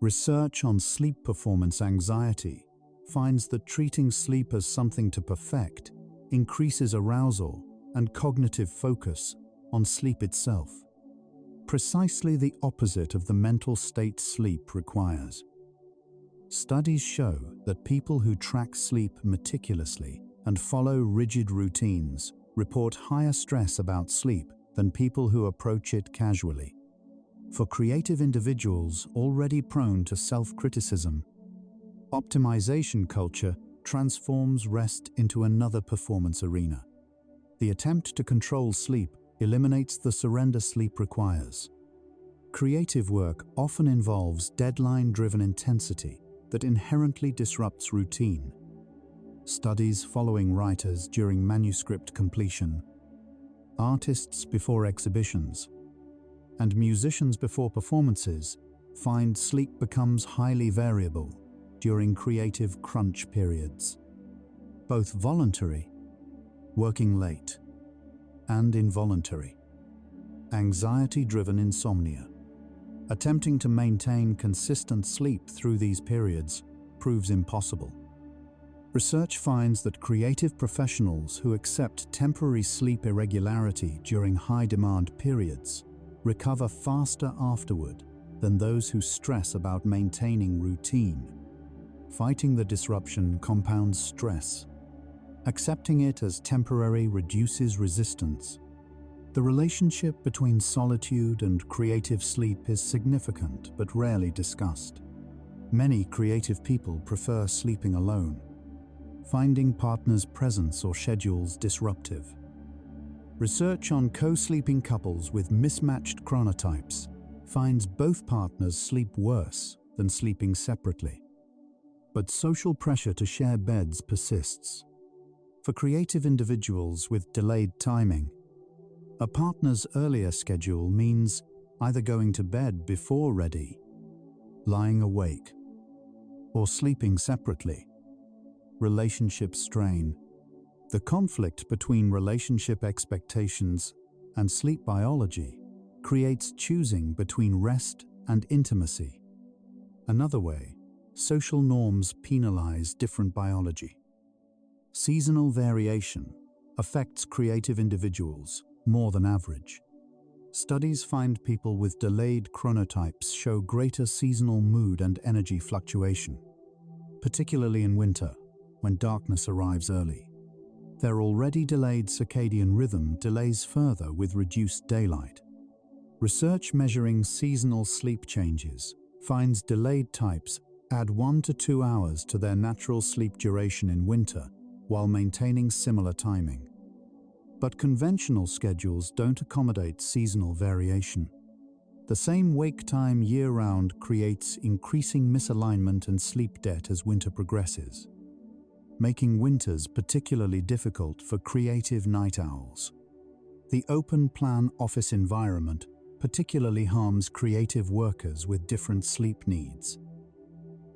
Research on sleep performance anxiety finds that treating sleep as something to perfect increases arousal and cognitive focus on sleep itself. Precisely the opposite of the mental state sleep requires. Studies show that people who track sleep meticulously and follow rigid routines report higher stress about sleep than people who approach it casually. For creative individuals already prone to self-criticism, optimization culture transforms rest into another performance arena. The attempt to control sleep eliminates the surrender sleep requires. Creative work often involves deadline-driven intensity that inherently disrupts routine. Studies following writers during manuscript completion, artists before exhibitions, and musicians before performances find sleep becomes highly variable during creative crunch periods. Both voluntary, working late, and involuntary, anxiety-driven insomnia. Attempting to maintain consistent sleep through these periods proves impossible. Research finds that creative professionals who accept temporary sleep irregularity during high-demand periods recover faster afterward than those who stress about maintaining routine. Fighting the disruption compounds stress. Accepting it as temporary reduces resistance. The relationship between solitude and creative sleep is significant but rarely discussed. Many creative people prefer sleeping alone, finding partners' presence or schedules disruptive. Research on co-sleeping couples with mismatched chronotypes finds both partners sleep worse than sleeping separately. But social pressure to share beds persists. For creative individuals with delayed timing, a partner's earlier schedule means either going to bed before ready, lying awake, or sleeping separately. Relationship strain. The conflict between relationship expectations and sleep biology creates choosing between rest and intimacy. Another way, social norms penalize different biology. Seasonal variation affects creative individuals more than average. Studies find people with delayed chronotypes show greater seasonal mood and energy fluctuation, particularly in winter, when darkness arrives early. Their already delayed circadian rhythm delays further with reduced daylight. Research measuring seasonal sleep changes finds delayed types add 1 to 2 hours to their natural sleep duration in winter while maintaining similar timing. But conventional schedules don't accommodate seasonal variation. The same wake time year-round creates increasing misalignment and sleep debt as winter progresses, making winters particularly difficult for creative night owls. The open-plan office environment particularly harms creative workers with different sleep needs.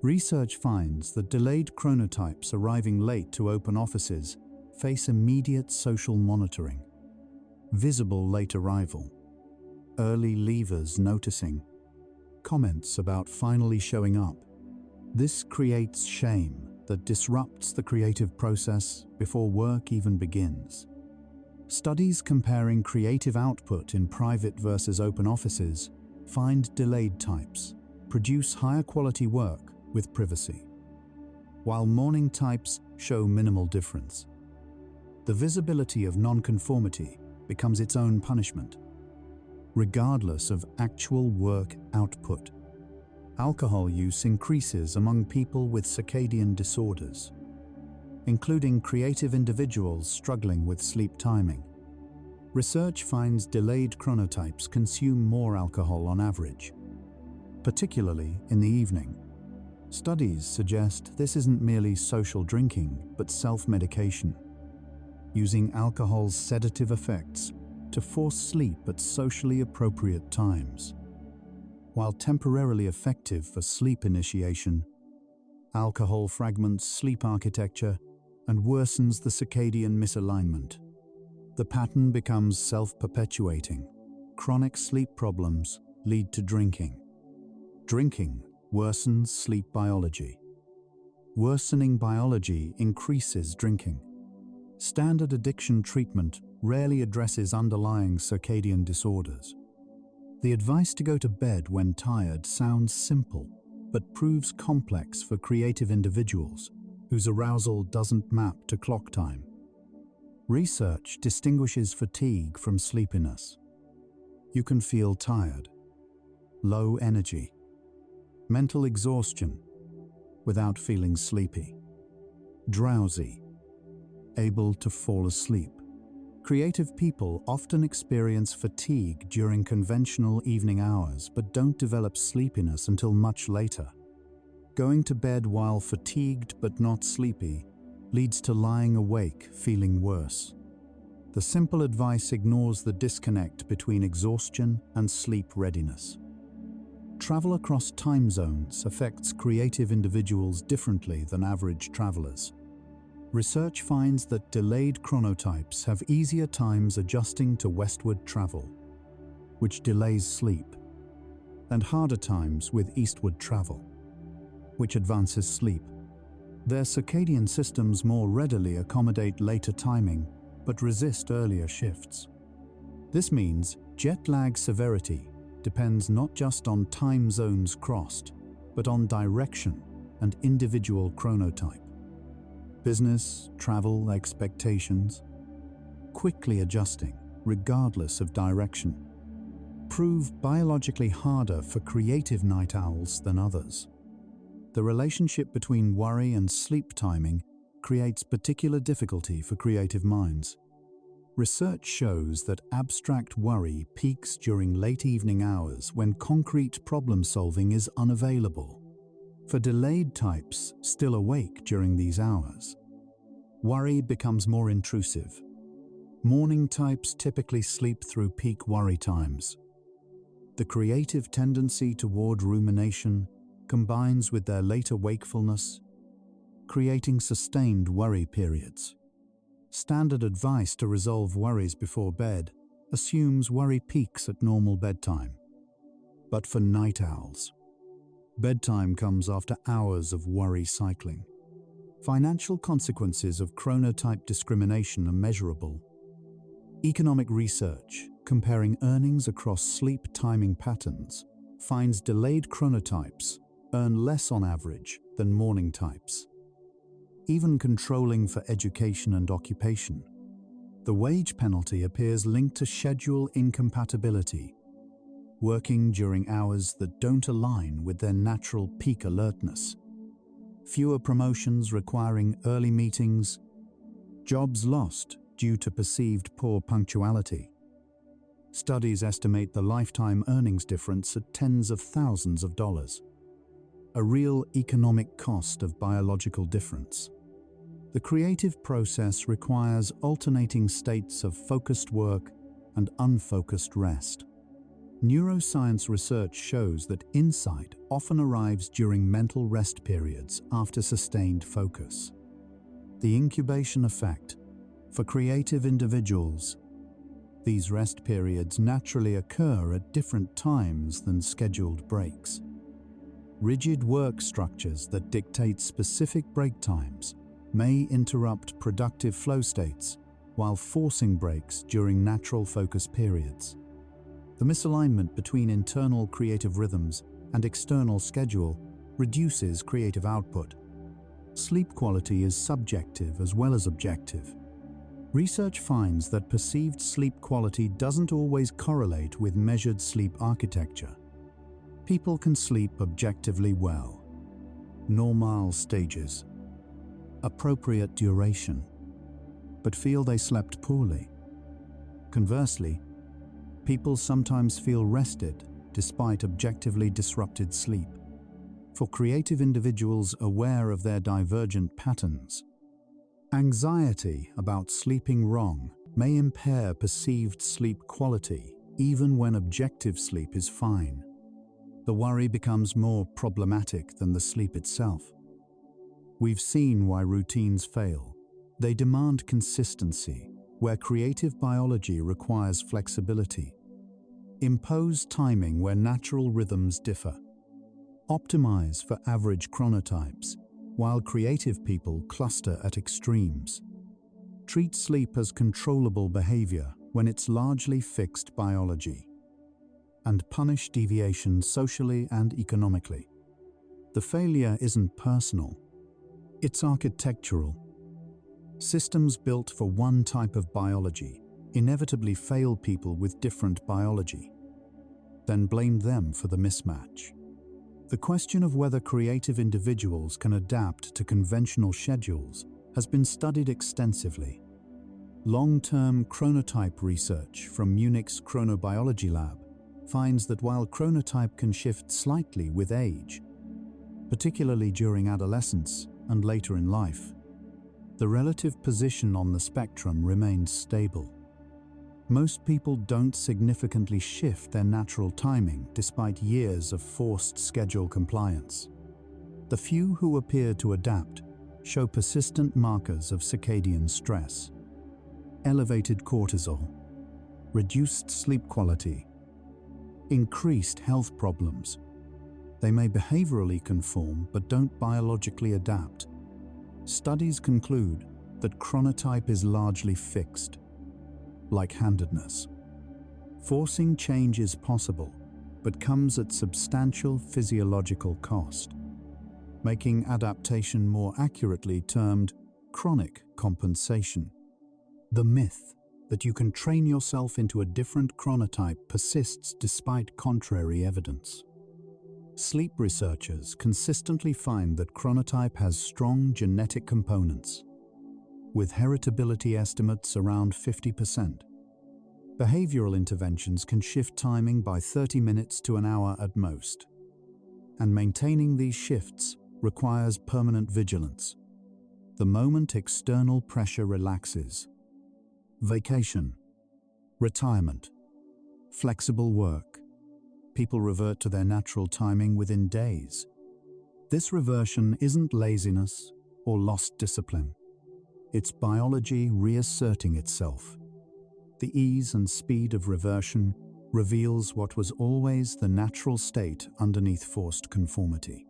Research finds that delayed chronotypes arriving late to open offices face immediate social monitoring. Visible late arrival, early leavers noticing, comments about finally showing up. This creates shame that disrupts the creative process before work even begins. Studies comparing creative output in private versus open offices find delayed types produce higher quality work with privacy, while morning types show minimal difference. The visibility of nonconformity becomes its own punishment, regardless of actual work output. Alcohol use increases among people with circadian disorders, including creative individuals struggling with sleep timing. Research finds delayed chronotypes consume more alcohol on average, particularly in the evening. Studies suggest this isn't merely social drinking, but self-medication, using alcohol's sedative effects to force sleep at socially appropriate times. While temporarily effective for sleep initiation, alcohol fragments sleep architecture and worsens the circadian misalignment. The pattern becomes self-perpetuating. Chronic sleep problems lead to drinking. Drinking worsens sleep biology. Worsening biology increases drinking. Standard addiction treatment rarely addresses underlying circadian disorders. The advice to go to bed when tired sounds simple, but proves complex for creative individuals whose arousal doesn't map to clock time. Research distinguishes fatigue from sleepiness. You can feel tired, low energy, mental exhaustion, without feeling sleepy, drowsy, able to fall asleep. Creative people often experience fatigue during conventional evening hours but don't develop sleepiness until much later. Going to bed while fatigued but not sleepy leads to lying awake feeling worse. The simple advice ignores the disconnect between exhaustion and sleep readiness. Travel across time zones affects creative individuals differently than average travelers. Research finds that delayed chronotypes have easier times adjusting to westward travel, which delays sleep, and harder times with eastward travel, which advances sleep. Their circadian systems more readily accommodate later timing, but resist earlier shifts. This means jet lag severity depends not just on time zones crossed, but on direction and individual chronotype. Business, travel expectations, quickly adjusting regardless of direction, prove biologically harder for creative night owls than others. The relationship between worry and sleep timing creates particular difficulty for creative minds. Research shows that abstract worry peaks during late evening hours when concrete problem solving is unavailable. For delayed types still awake during these hours, worry becomes more intrusive. Morning types typically sleep through peak worry times. The creative tendency toward rumination combines with their later wakefulness, creating sustained worry periods. Standard advice to resolve worries before bed assumes worry peaks at normal bedtime. But for night owls, bedtime comes after hours of worry cycling. Financial consequences of chronotype discrimination are measurable. Economic research comparing earnings across sleep timing patterns finds delayed chronotypes earn less on average than morning types. Even controlling for education and occupation, the wage penalty appears linked to schedule incompatibility, working during hours that don't align with their natural peak alertness. Fewer promotions requiring early meetings, jobs lost due to perceived poor punctuality. Studies estimate the lifetime earnings difference at tens of thousands of dollars, a real economic cost of biological difference. The creative process requires alternating states of focused work and unfocused rest. Neuroscience research shows that insight often arrives during mental rest periods after sustained focus. The incubation effect. For creative individuals, these rest periods naturally occur at different times than scheduled breaks. Rigid work structures that dictate specific break times may interrupt productive flow states while forcing breaks during natural focus periods. The misalignment between internal creative rhythms and external schedule reduces creative output. Sleep quality is subjective as well as objective. Research finds that perceived sleep quality doesn't always correlate with measured sleep architecture. People can sleep objectively well. Normal stages, appropriate duration, but feel they slept poorly. Conversely, people sometimes feel rested despite objectively disrupted sleep. For creative individuals aware of their divergent patterns, anxiety about sleeping wrong may impair perceived sleep quality even when objective sleep is fine. the worry becomes more problematic than the sleep itself. We've seen why routines fail. They demand consistency, where creative biology requires flexibility. Impose timing where natural rhythms differ. Optimize for average chronotypes, while creative people cluster at extremes. Treat sleep as controllable behavior when it's largely fixed biology. And punish deviation socially and economically. The failure isn't personal, it's architectural. Systems built for one type of biology inevitably fail people with different biology. Then blame them for the mismatch. The question of whether creative individuals can adapt to conventional schedules has been studied extensively. Long-term chronotype research from Munich's Chronobiology Lab finds that while chronotype can shift slightly with age, particularly during adolescence and later in life, the relative position on the spectrum remains stable. Most people don't significantly shift their natural timing despite years of forced schedule compliance. The few who appear to adapt show persistent markers of circadian stress, elevated cortisol, reduced sleep quality, increased health problems. They may behaviorally conform but don't biologically adapt. Studies conclude that chronotype is largely fixed, like handedness. Forcing change is possible, but comes at substantial physiological cost, making adaptation more accurately termed chronic compensation. The myth that you can train yourself into a different chronotype persists despite contrary evidence. Sleep researchers consistently find that chronotype has strong genetic components, with heritability estimates around 50%. Behavioral interventions can shift timing by 30 minutes to an hour at most, and maintaining these shifts requires permanent vigilance. The moment external pressure relaxes, vacation, retirement, flexible work, people revert to their natural timing within days. This reversion isn't laziness or lost discipline. It's biology reasserting itself. The ease and speed of reversion reveals what was always the natural state underneath forced conformity.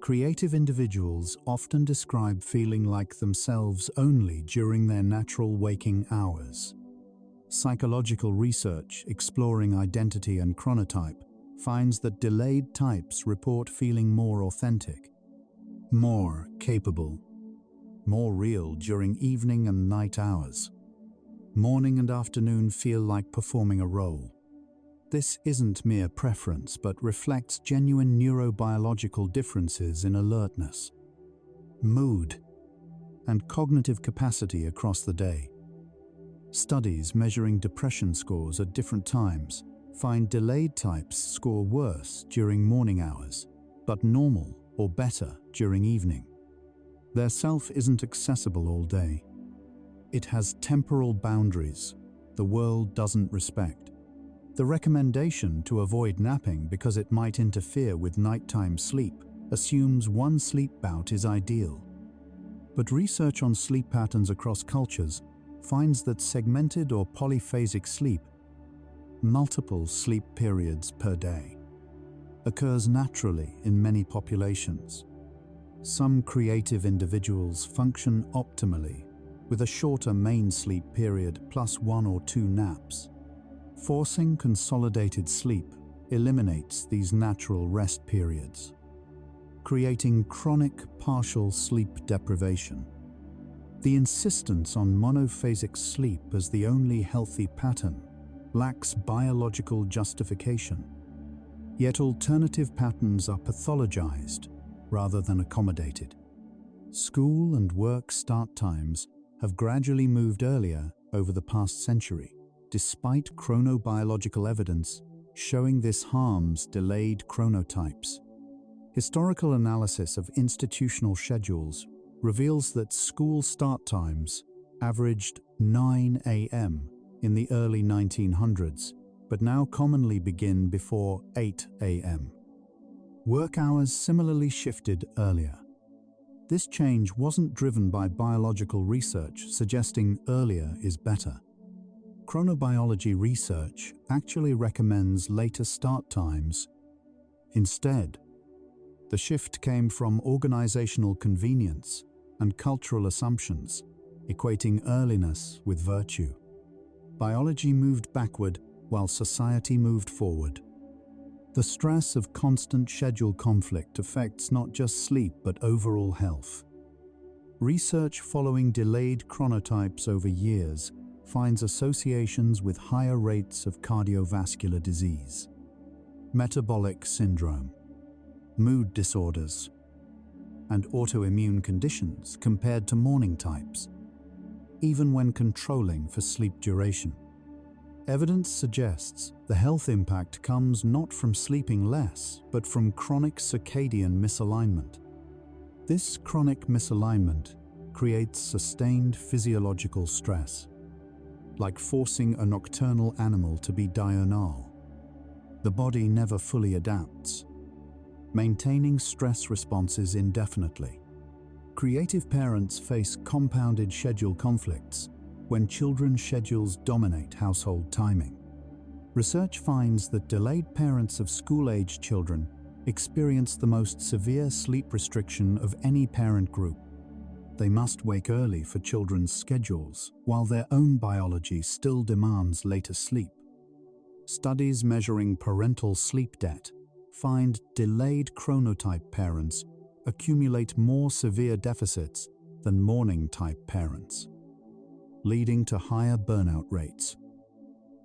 Creative individuals often describe feeling like themselves only during their natural waking hours. Psychological research exploring identity and chronotype finds that delayed types report feeling more authentic, more capable, more real during evening and night hours. Morning and afternoon feel like performing a role. This isn't mere preference, but reflects genuine neurobiological differences in alertness, mood, and cognitive capacity across the day. Studies measuring depression scores at different times find delayed types score worse during morning hours, but normal or better during evening. Their self isn't accessible all day. It has temporal boundaries the world doesn't respect. The recommendation to avoid napping because it might interfere with nighttime sleep assumes one sleep bout is ideal. But research on sleep patterns across cultures finds that segmented or polyphasic sleep, multiple sleep periods per day, occurs naturally in many populations. Some creative individuals function optimally with a shorter main sleep period plus 1 or 2 naps. Forcing consolidated sleep eliminates these natural rest periods, creating chronic partial sleep deprivation. The insistence on monophasic sleep as the only healthy pattern lacks biological justification. Yet alternative patterns are pathologized rather than accommodated. School and work start times have gradually moved earlier over the past century, despite chronobiological evidence showing this harms delayed chronotypes. Historical analysis of institutional schedules reveals that school start times averaged 9 a.m. in the early 1900s but now commonly begin before 8 a.m. Work hours similarly shifted earlier. This change wasn't driven by biological research suggesting earlier is better. Chronobiology research actually recommends later start times. Instead, the shift came from organizational convenience and cultural assumptions, equating earliness with virtue. Biology moved backward while society moved forward. The stress of constant schedule conflict affects not just sleep but overall health. Research following delayed chronotypes over years finds associations with higher rates of cardiovascular disease, metabolic syndrome, mood disorders, and autoimmune conditions compared to morning types, even when controlling for sleep duration. Evidence suggests the health impact comes not from sleeping less, but from chronic circadian misalignment. This chronic misalignment creates sustained physiological stress, like forcing a nocturnal animal to be diurnal. The body never fully adapts, maintaining stress responses indefinitely. Creative parents face compounded schedule conflicts when children's schedules dominate household timing. Research finds that delayed parents of school-aged children experience the most severe sleep restriction of any parent group. They must wake early for children's schedules, while their own biology still demands later sleep. Studies measuring parental sleep debt find delayed chronotype parents accumulate more severe deficits than morning-type parents, leading to higher burnout rates.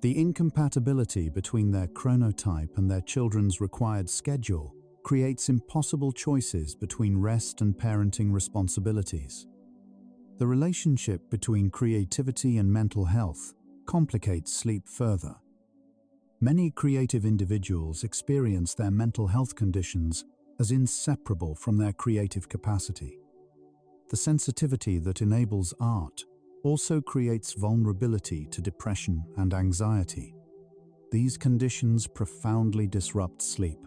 The incompatibility between their chronotype and their children's required schedule creates impossible choices between rest and parenting responsibilities. The relationship between creativity and mental health complicates sleep further. Many creative individuals experience their mental health conditions as inseparable from their creative capacity. The sensitivity that enables art also creates vulnerability to depression and anxiety. These conditions profoundly disrupt sleep.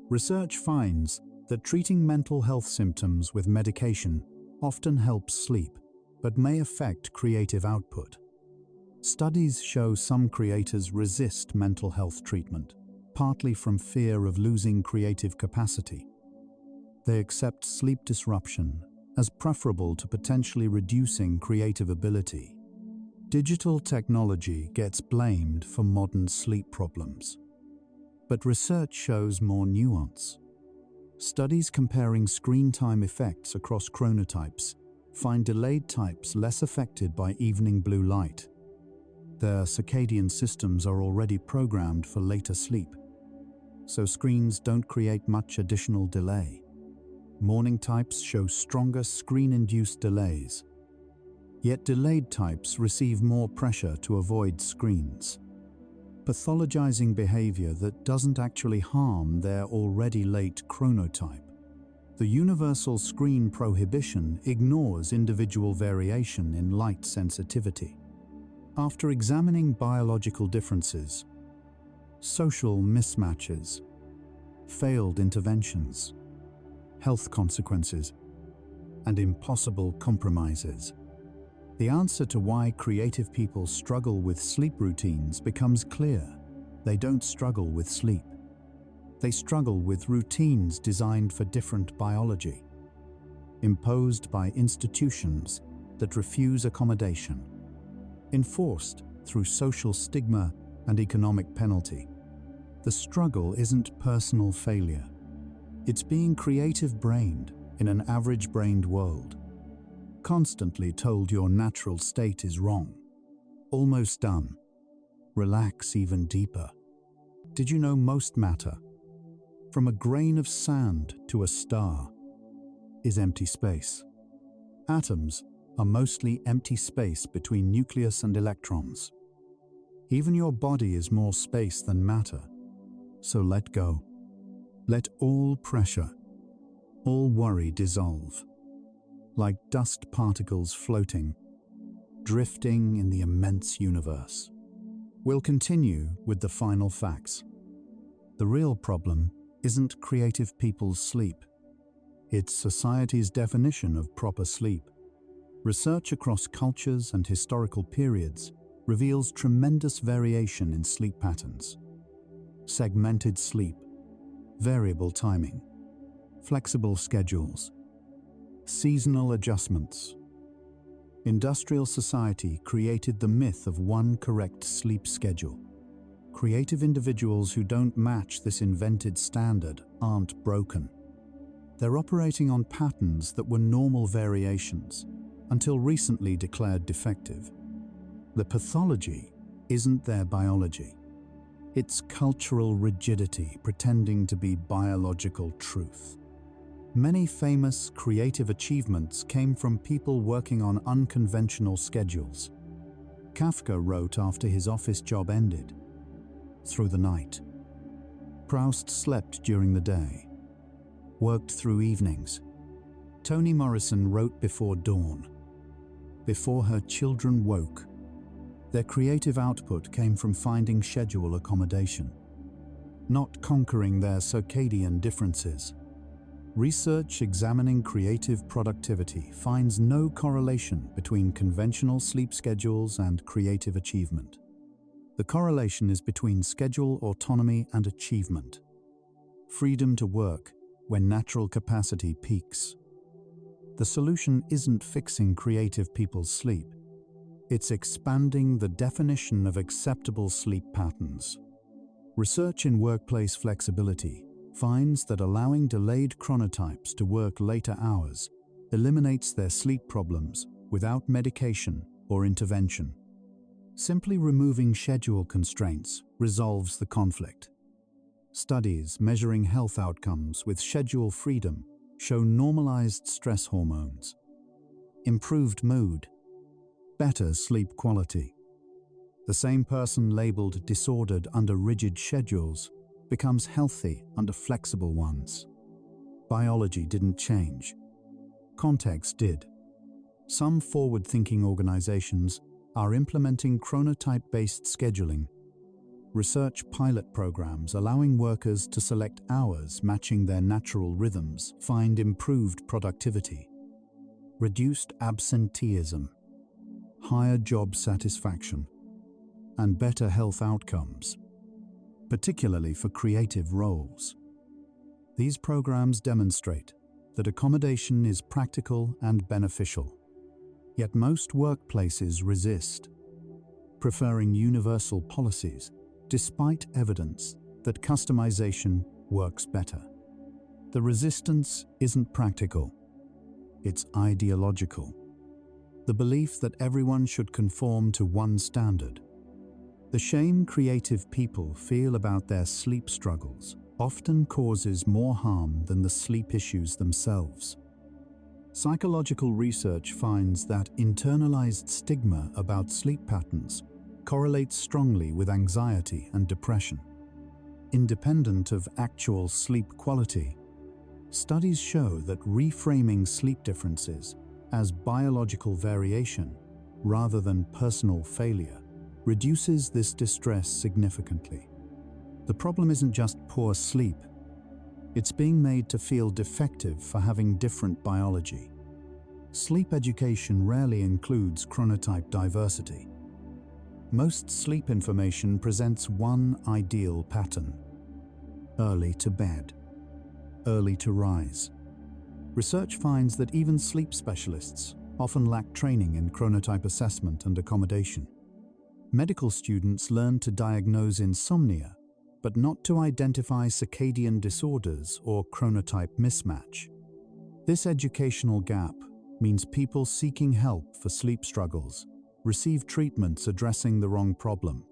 Research finds that treating mental health symptoms with medication often helps sleep, but may affect creative output. Studies show some creators resist mental health treatment, partly from fear of losing creative capacity. They accept sleep disruption as preferable to potentially reducing creative ability. Digital technology gets blamed for modern sleep problems, but research shows more nuance. Studies comparing screen time effects across chronotypes find delayed types less affected by evening blue light. Their circadian systems are already programmed for later sleep, so screens don't create much additional delay. Morning types show stronger screen-induced delays, yet delayed types receive more pressure to avoid screens, pathologizing behavior that doesn't actually harm their already late chronotype. The universal screen prohibition ignores individual variation in light sensitivity. After examining biological differences, social mismatches, failed interventions, health consequences, and impossible compromises, the answer to why creative people struggle with sleep routines becomes clear. They don't struggle with sleep. They struggle with routines designed for different biology, imposed by institutions that refuse accommodation, enforced through social stigma and economic penalty. The struggle isn't personal failure. It's being creative-brained in an average-brained world, constantly told your natural state is wrong. Almost done. Relax even deeper. Did you know most matter, from a grain of sand to a star, is empty space? Atoms are mostly empty space between nucleus and electrons. Even your body is more space than matter, so let go. Let all pressure, all worry dissolve, like dust particles floating, drifting in the immense universe. We'll continue with the final facts. The real problem isn't creative people's sleep. It's society's definition of proper sleep. Research across cultures and historical periods reveals tremendous variation in sleep patterns. Segmented sleep, variable timing, flexible schedules, seasonal adjustments. Industrial society created the myth of one correct sleep schedule. Creative individuals who don't match this invented standard aren't broken. They're operating on patterns that were normal variations, until recently declared defective. The pathology isn't their biology. It's cultural rigidity pretending to be biological truth. Many famous creative achievements came from people working on unconventional schedules. Kafka wrote after his office job ended, through the night. Proust slept during the day, worked through evenings. Toni Morrison wrote before dawn, before her children woke. Their creative output came from finding schedule accommodation, not conquering their circadian differences. Research examining creative productivity finds no correlation between conventional sleep schedules and creative achievement. The correlation is between schedule autonomy and achievement. Freedom to work when natural capacity peaks. The solution isn't fixing creative people's sleep. It's expanding the definition of acceptable sleep patterns. Research in workplace flexibility finds that allowing delayed chronotypes to work later hours eliminates their sleep problems without medication or intervention. Simply removing schedule constraints resolves the conflict. Studies measuring health outcomes with schedule freedom show normalized stress hormones, improved mood, better sleep quality. The same person labeled disordered under rigid schedules becomes healthy under flexible ones. Biology didn't change. Context did. Some forward-thinking organizations are implementing chronotype-based scheduling. Research pilot programs allowing workers to select hours matching their natural rhythms find improved productivity, reduced absenteeism, higher job satisfaction, and better health outcomes, particularly for creative roles. These programs demonstrate that accommodation is practical and beneficial. Yet most workplaces resist, preferring universal policies despite evidence that customization works better. The resistance isn't practical, it's ideological. The belief that everyone should conform to one standard. The shame creative people feel about their sleep struggles often causes more harm than the sleep issues themselves. Psychological research finds that internalized stigma about sleep patterns correlates strongly with anxiety and depression. Independent of actual sleep quality, studies show that reframing sleep differences as biological variation rather than personal failure reduces this distress significantly. The problem isn't just poor sleep, it's being made to feel defective for having different biology. Sleep education rarely includes chronotype diversity. Most sleep information presents one ideal pattern: early to bed, early to rise. Research finds that even sleep specialists often lack training in chronotype assessment and accommodation. Medical students learn to diagnose insomnia, but not to identify circadian disorders or chronotype mismatch. This educational gap means people seeking help for sleep struggles receive treatments addressing the wrong problem,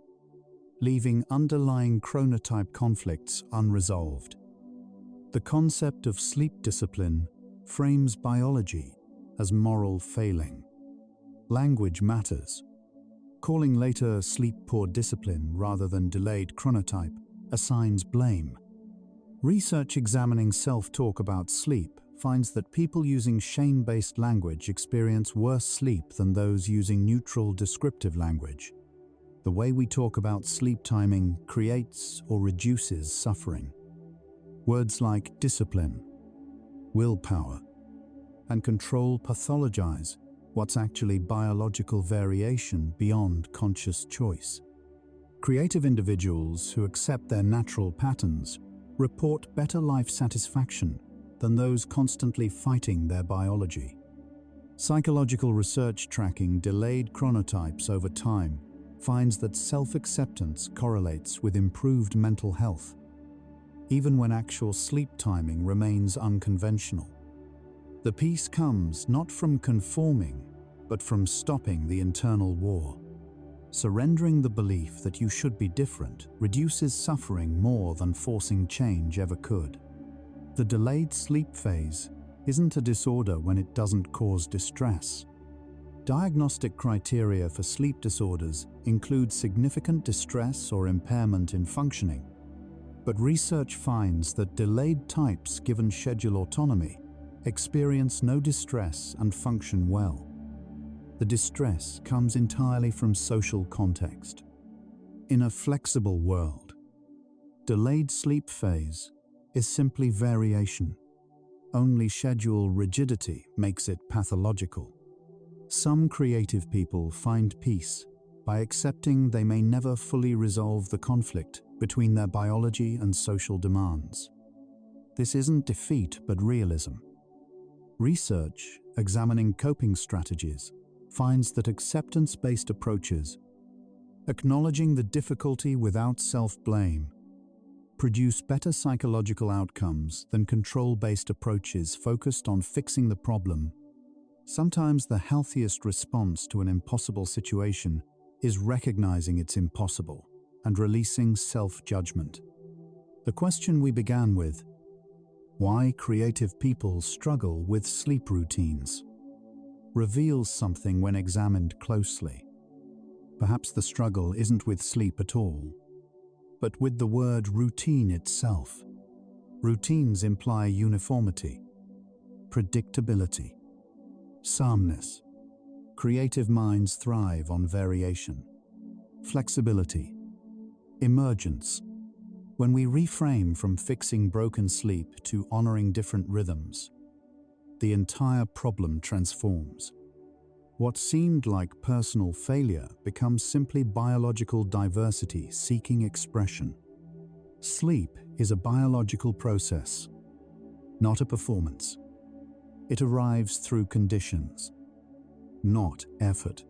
leaving underlying chronotype conflicts unresolved. The concept of sleep discipline frames biology as moral failing. Language matters. Calling later sleep-poor discipline rather than delayed chronotype assigns blame. Research examining self-talk about sleep finds that people using shame-based language experience worse sleep than those using neutral descriptive language. The way we talk about sleep timing creates or reduces suffering. Words like discipline, willpower, and control pathologize what's actually biological variation beyond conscious choice. Creative individuals who accept their natural patterns report better life satisfaction than those constantly fighting their biology. Psychological research tracking delayed chronotypes over time finds that self-acceptance correlates with improved mental health, even when actual sleep timing remains unconventional. The peace comes not from conforming, but from stopping the internal war. Surrendering the belief that you should be different reduces suffering more than forcing change ever could. The delayed sleep phase isn't a disorder when it doesn't cause distress. Diagnostic criteria for sleep disorders include significant distress or impairment in functioning, but research finds that delayed types given schedule autonomy experience no distress and function well. The distress comes entirely from social context. In a flexible world, delayed sleep phase is simply variation. Only schedule rigidity makes it pathological. Some creative people find peace by accepting they may never fully resolve the conflict between their biology and social demands. This isn't defeat but realism. Research examining coping strategies finds that acceptance-based approaches, acknowledging the difficulty without self-blame, produce better psychological outcomes than control-based approaches focused on fixing the problem. Sometimes the healthiest response to an impossible situation is recognizing it's impossible and releasing self-judgment. The question we began with, why creative people struggle with sleep routines, reveals something when examined closely. Perhaps the struggle isn't with sleep at all, but with the word routine itself. Routines imply uniformity, predictability, sameness. Creative minds thrive on variation, flexibility, emergence. When we reframe from fixing broken sleep to honoring different rhythms, the entire problem transforms. What seemed like personal failure becomes simply biological diversity seeking expression. Sleep is a biological process, not a performance. It arrives through conditions, not effort.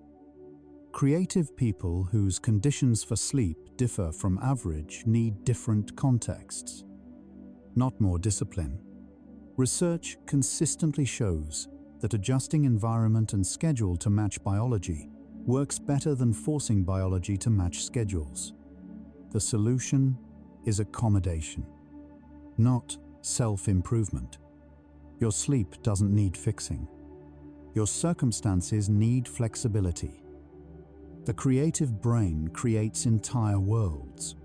Creative people whose conditions for sleep differ from average need different contexts, not more discipline. Research consistently shows that adjusting environment and schedule to match biology works better than forcing biology to match schedules. The solution is accommodation, not self-improvement. Your sleep doesn't need fixing. Your circumstances need flexibility. The creative brain creates entire worlds,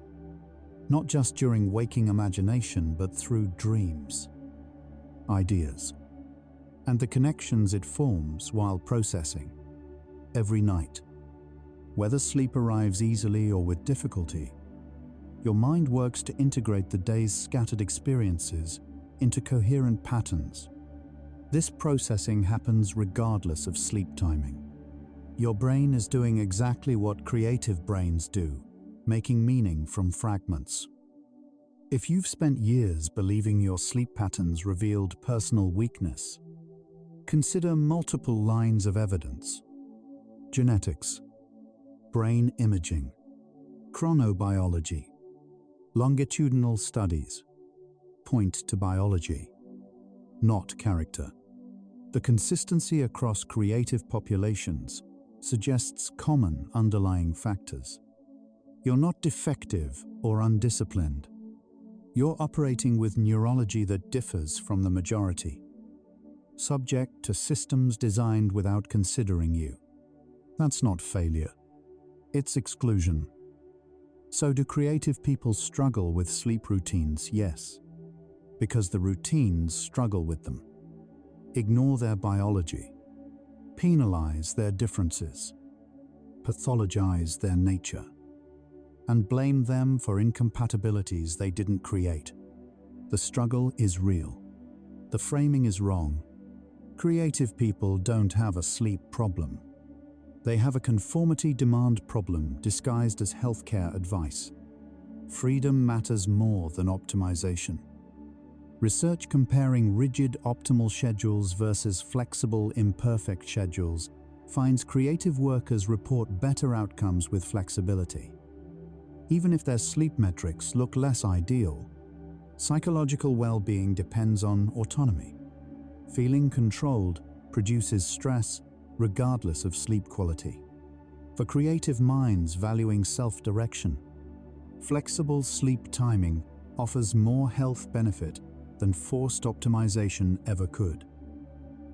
not just during waking imagination, but through dreams, ideas, and the connections it forms while processing. Every night, whether sleep arrives easily or with difficulty, your mind works to integrate the day's scattered experiences into coherent patterns. This processing happens regardless of sleep timing. Your brain is doing exactly what creative brains do, making meaning from fragments. If you've spent years believing your sleep patterns revealed personal weakness, consider multiple lines of evidence. Genetics, brain imaging, chronobiology, longitudinal studies point to biology, not character. The consistency across creative populations suggests common underlying factors. You're not defective or undisciplined. You're operating with neurology that differs from the majority, subject to systems designed without considering you. That's not failure. It's exclusion. So do creative people struggle with sleep routines? Yes, because the routines struggle with them. Ignore their biology, penalize their differences, pathologize their nature. and blame them for incompatibilities they didn't create. The struggle is real. The framing is wrong. Creative people don't have a sleep problem. They have a conformity demand problem disguised as healthcare advice. Freedom matters more than optimization. Research comparing rigid optimal schedules versus flexible imperfect schedules finds creative workers report better outcomes with flexibility. Even if their sleep metrics look less ideal, psychological well-being depends on autonomy. Feeling controlled produces stress regardless of sleep quality. For creative minds valuing self-direction, flexible sleep timing offers more health benefit than forced optimization ever could.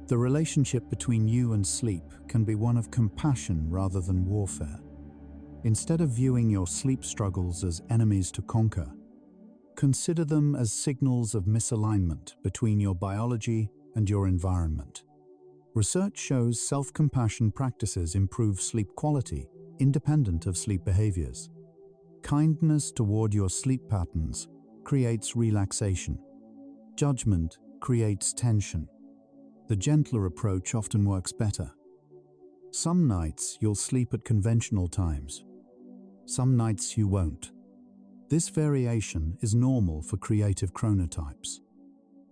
The relationship between you and sleep can be one of compassion rather than warfare. Instead of viewing your sleep struggles as enemies to conquer, consider them as signals of misalignment between your biology and your environment. Research shows self-compassion practices improve sleep quality, independent of sleep behaviors. Kindness toward your sleep patterns creates relaxation. Judgment creates tension. The gentler approach often works better. Some nights you'll sleep at conventional times. Some nights you won't. This variation is normal for creative chronotypes.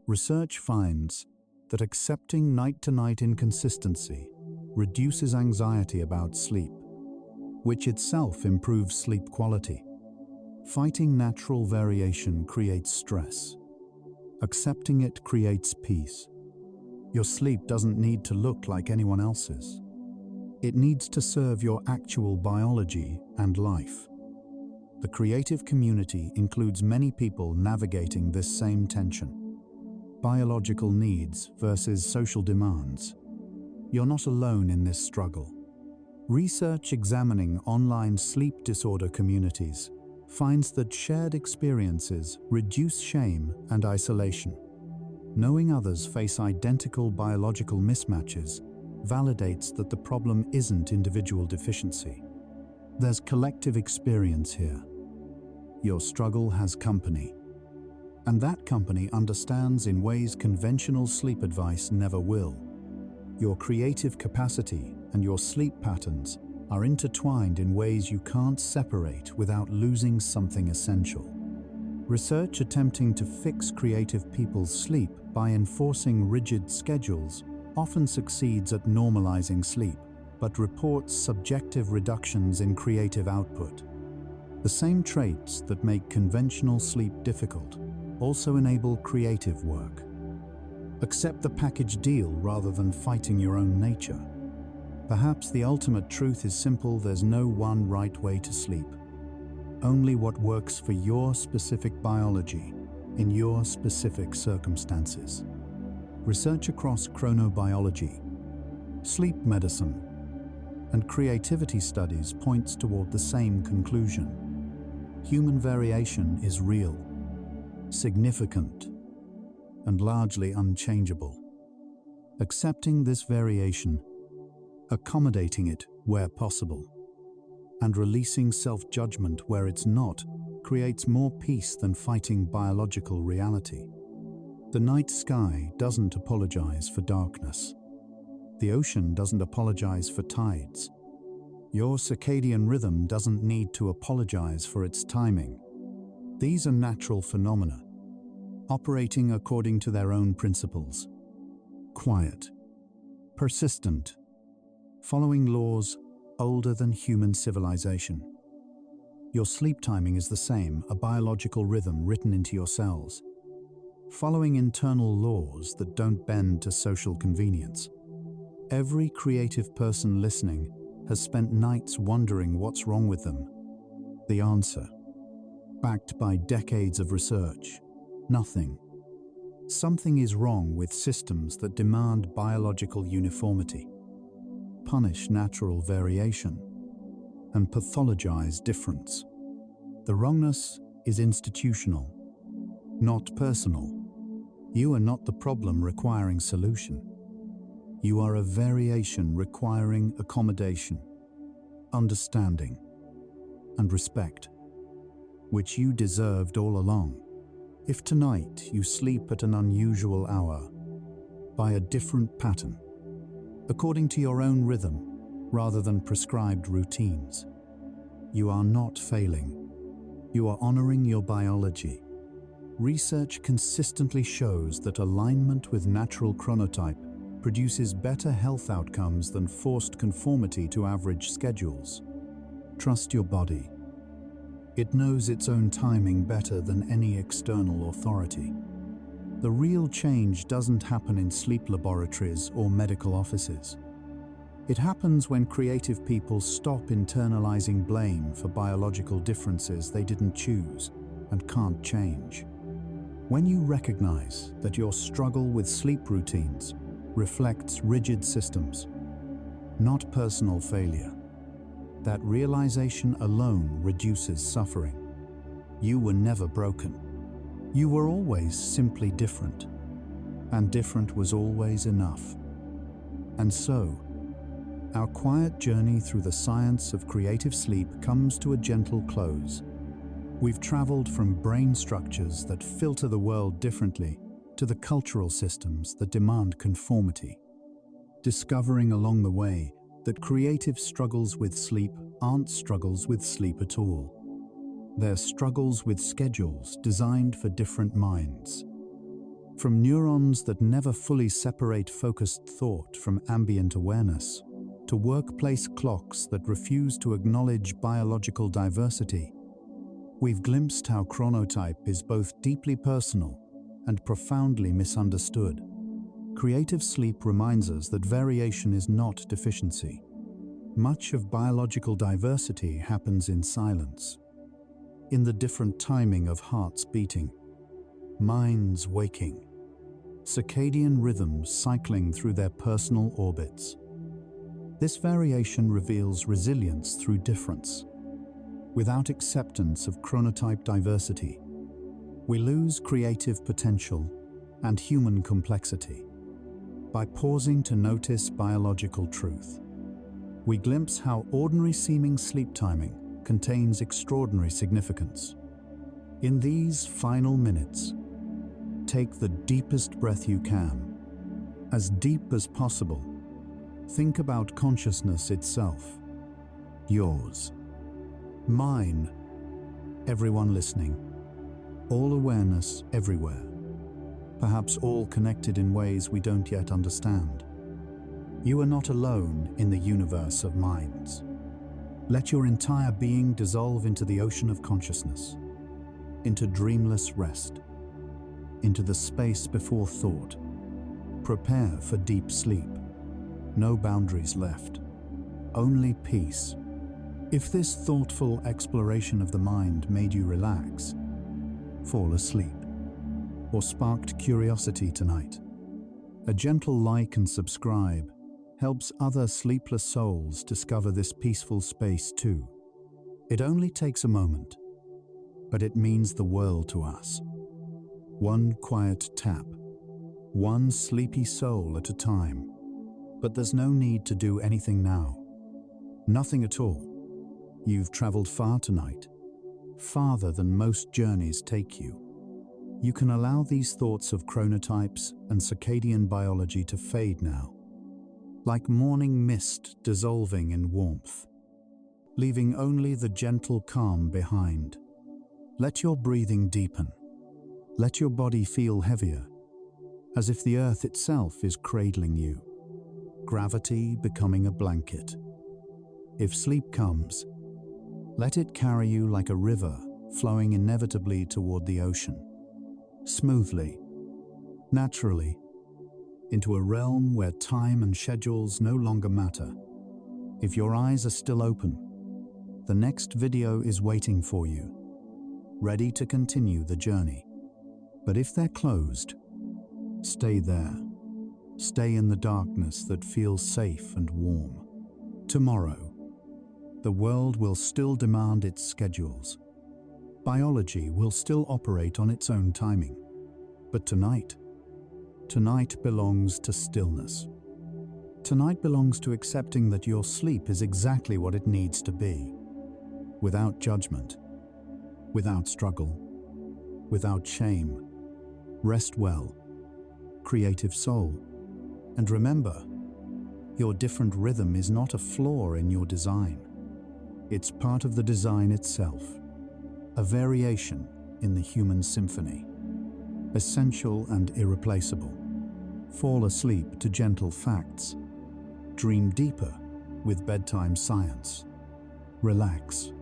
Research finds that accepting night-to-night inconsistency reduces anxiety about sleep, which itself improves sleep quality. Fighting natural variation creates stress. Accepting it creates peace. Your sleep doesn't need to look like anyone else's. It needs to serve your actual biology and life. The creative community includes many people navigating this same tension. Biological needs versus social demands. You're not alone in this struggle. Research examining online sleep disorder communities finds that shared experiences reduce shame and isolation. Knowing others face identical biological mismatches validates that the problem isn't individual deficiency. There's collective experience here. Your struggle has company, and that company understands in ways conventional sleep advice never will. Your creative capacity and your sleep patterns are intertwined in ways you can't separate without losing something essential. Research attempting to fix creative people's sleep by enforcing rigid schedules often succeeds at normalizing sleep, but reports subjective reductions in creative output. The same traits that make conventional sleep difficult also enable creative work. Accept the package deal rather than fighting your own nature. Perhaps the ultimate truth is simple: there's no one right way to sleep. Only what works for your specific biology, in your specific circumstances. Research across chronobiology, sleep medicine, and creativity studies points toward the same conclusion. Human variation is real, significant, and largely unchangeable. Accepting this variation, accommodating it where possible, and releasing self-judgment where it's not, creates more peace than fighting biological reality. The night sky doesn't apologize for darkness. The ocean doesn't apologize for tides. Your circadian rhythm doesn't need to apologize for its timing. These are natural phenomena, operating according to their own principles. Quiet, persistent, following laws older than human civilization. Your sleep timing is the same, a biological rhythm written into your cells, following internal laws that don't bend to social convenience. Every creative person listening has spent nights wondering what's wrong with them. The answer, backed by decades of research: nothing. Something is wrong with systems that demand biological uniformity, punish natural variation, and pathologize difference. The wrongness is institutional, not personal. You are not the problem requiring solution. You are a variation requiring accommodation, understanding, and respect. which you deserved all along. If tonight you sleep at an unusual hour, by a different pattern, according to your own rhythm rather than prescribed routines, you are not failing. You are honoring your biology. Research consistently shows that alignment with natural chronotype produces better health outcomes than forced conformity to average schedules. Trust your body. It knows its own timing better than any external authority. The real change doesn't happen in sleep laboratories or medical offices. It happens when creative people stop internalizing blame for biological differences they didn't choose and can't change. When you recognize that your struggle with sleep routines reflects rigid systems, not personal failure, that realization alone reduces suffering. You were never broken. You were always simply different, and different was always enough. And so, our quiet journey through the science of creative sleep comes to a gentle close. We've traveled from brain structures that filter the world differently to the cultural systems that demand conformity, discovering along the way that creative struggles with sleep aren't struggles with sleep at all. They're struggles with schedules designed for different minds. From neurons that never fully separate focused thought from ambient awareness, to workplace clocks that refuse to acknowledge biological diversity, we've glimpsed how chronotype is both deeply personal and profoundly misunderstood. Creative sleep reminds us that variation is not deficiency. Much of biological diversity happens in silence, in the different timing of hearts beating, minds waking, circadian rhythms cycling through their personal orbits. This variation reveals resilience through difference. Without acceptance of chronotype diversity, we lose creative potential and human complexity. By pausing to notice biological truth, we glimpse how ordinary seeming sleep timing contains extraordinary significance. In these final minutes, take the deepest breath you can, as deep as possible. Think about consciousness itself, yours, mine, everyone listening, all awareness everywhere, perhaps all connected in ways we don't yet understand. You are not alone in the universe of minds. Let your entire being dissolve into the ocean of consciousness, into dreamless rest, into the space before thought. Prepare for deep sleep. No boundaries left, only peace. If this thoughtful exploration of the mind made you relax, fall asleep, or sparked curiosity tonight, a gentle like and subscribe helps other sleepless souls discover this peaceful space too. It only takes a moment, but it means the world to us. One quiet tap, one sleepy soul at a time. But there's no need to do anything now. Nothing at all. You've traveled far tonight, farther than most journeys take you. You can allow these thoughts of chronotypes and circadian biology to fade now, like morning mist dissolving in warmth, leaving only the gentle calm behind. Let your breathing deepen. Let your body feel heavier, as if the earth itself is cradling you, gravity becoming a blanket. If sleep comes, let it carry you like a river flowing inevitably toward the ocean, smoothly, naturally, into a realm where time and schedules no longer matter. If your eyes are still open, the next video is waiting for you, ready to continue the journey. But if they're closed, stay there. Stay in the darkness that feels safe and warm. Tomorrow, the world will still demand its schedules. Biology will still operate on its own timing. But tonight belongs to stillness. Tonight belongs to accepting that your sleep is exactly what it needs to be, without judgment, without struggle, without shame. Rest well, creative soul. And remember, your different rhythm is not a flaw in your design. It's part of the design itself, a variation in the human symphony, essential and irreplaceable. Fall asleep to gentle facts. Dream deeper with bedtime science. Relax,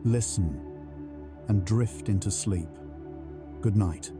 listen, and drift into sleep. Good night.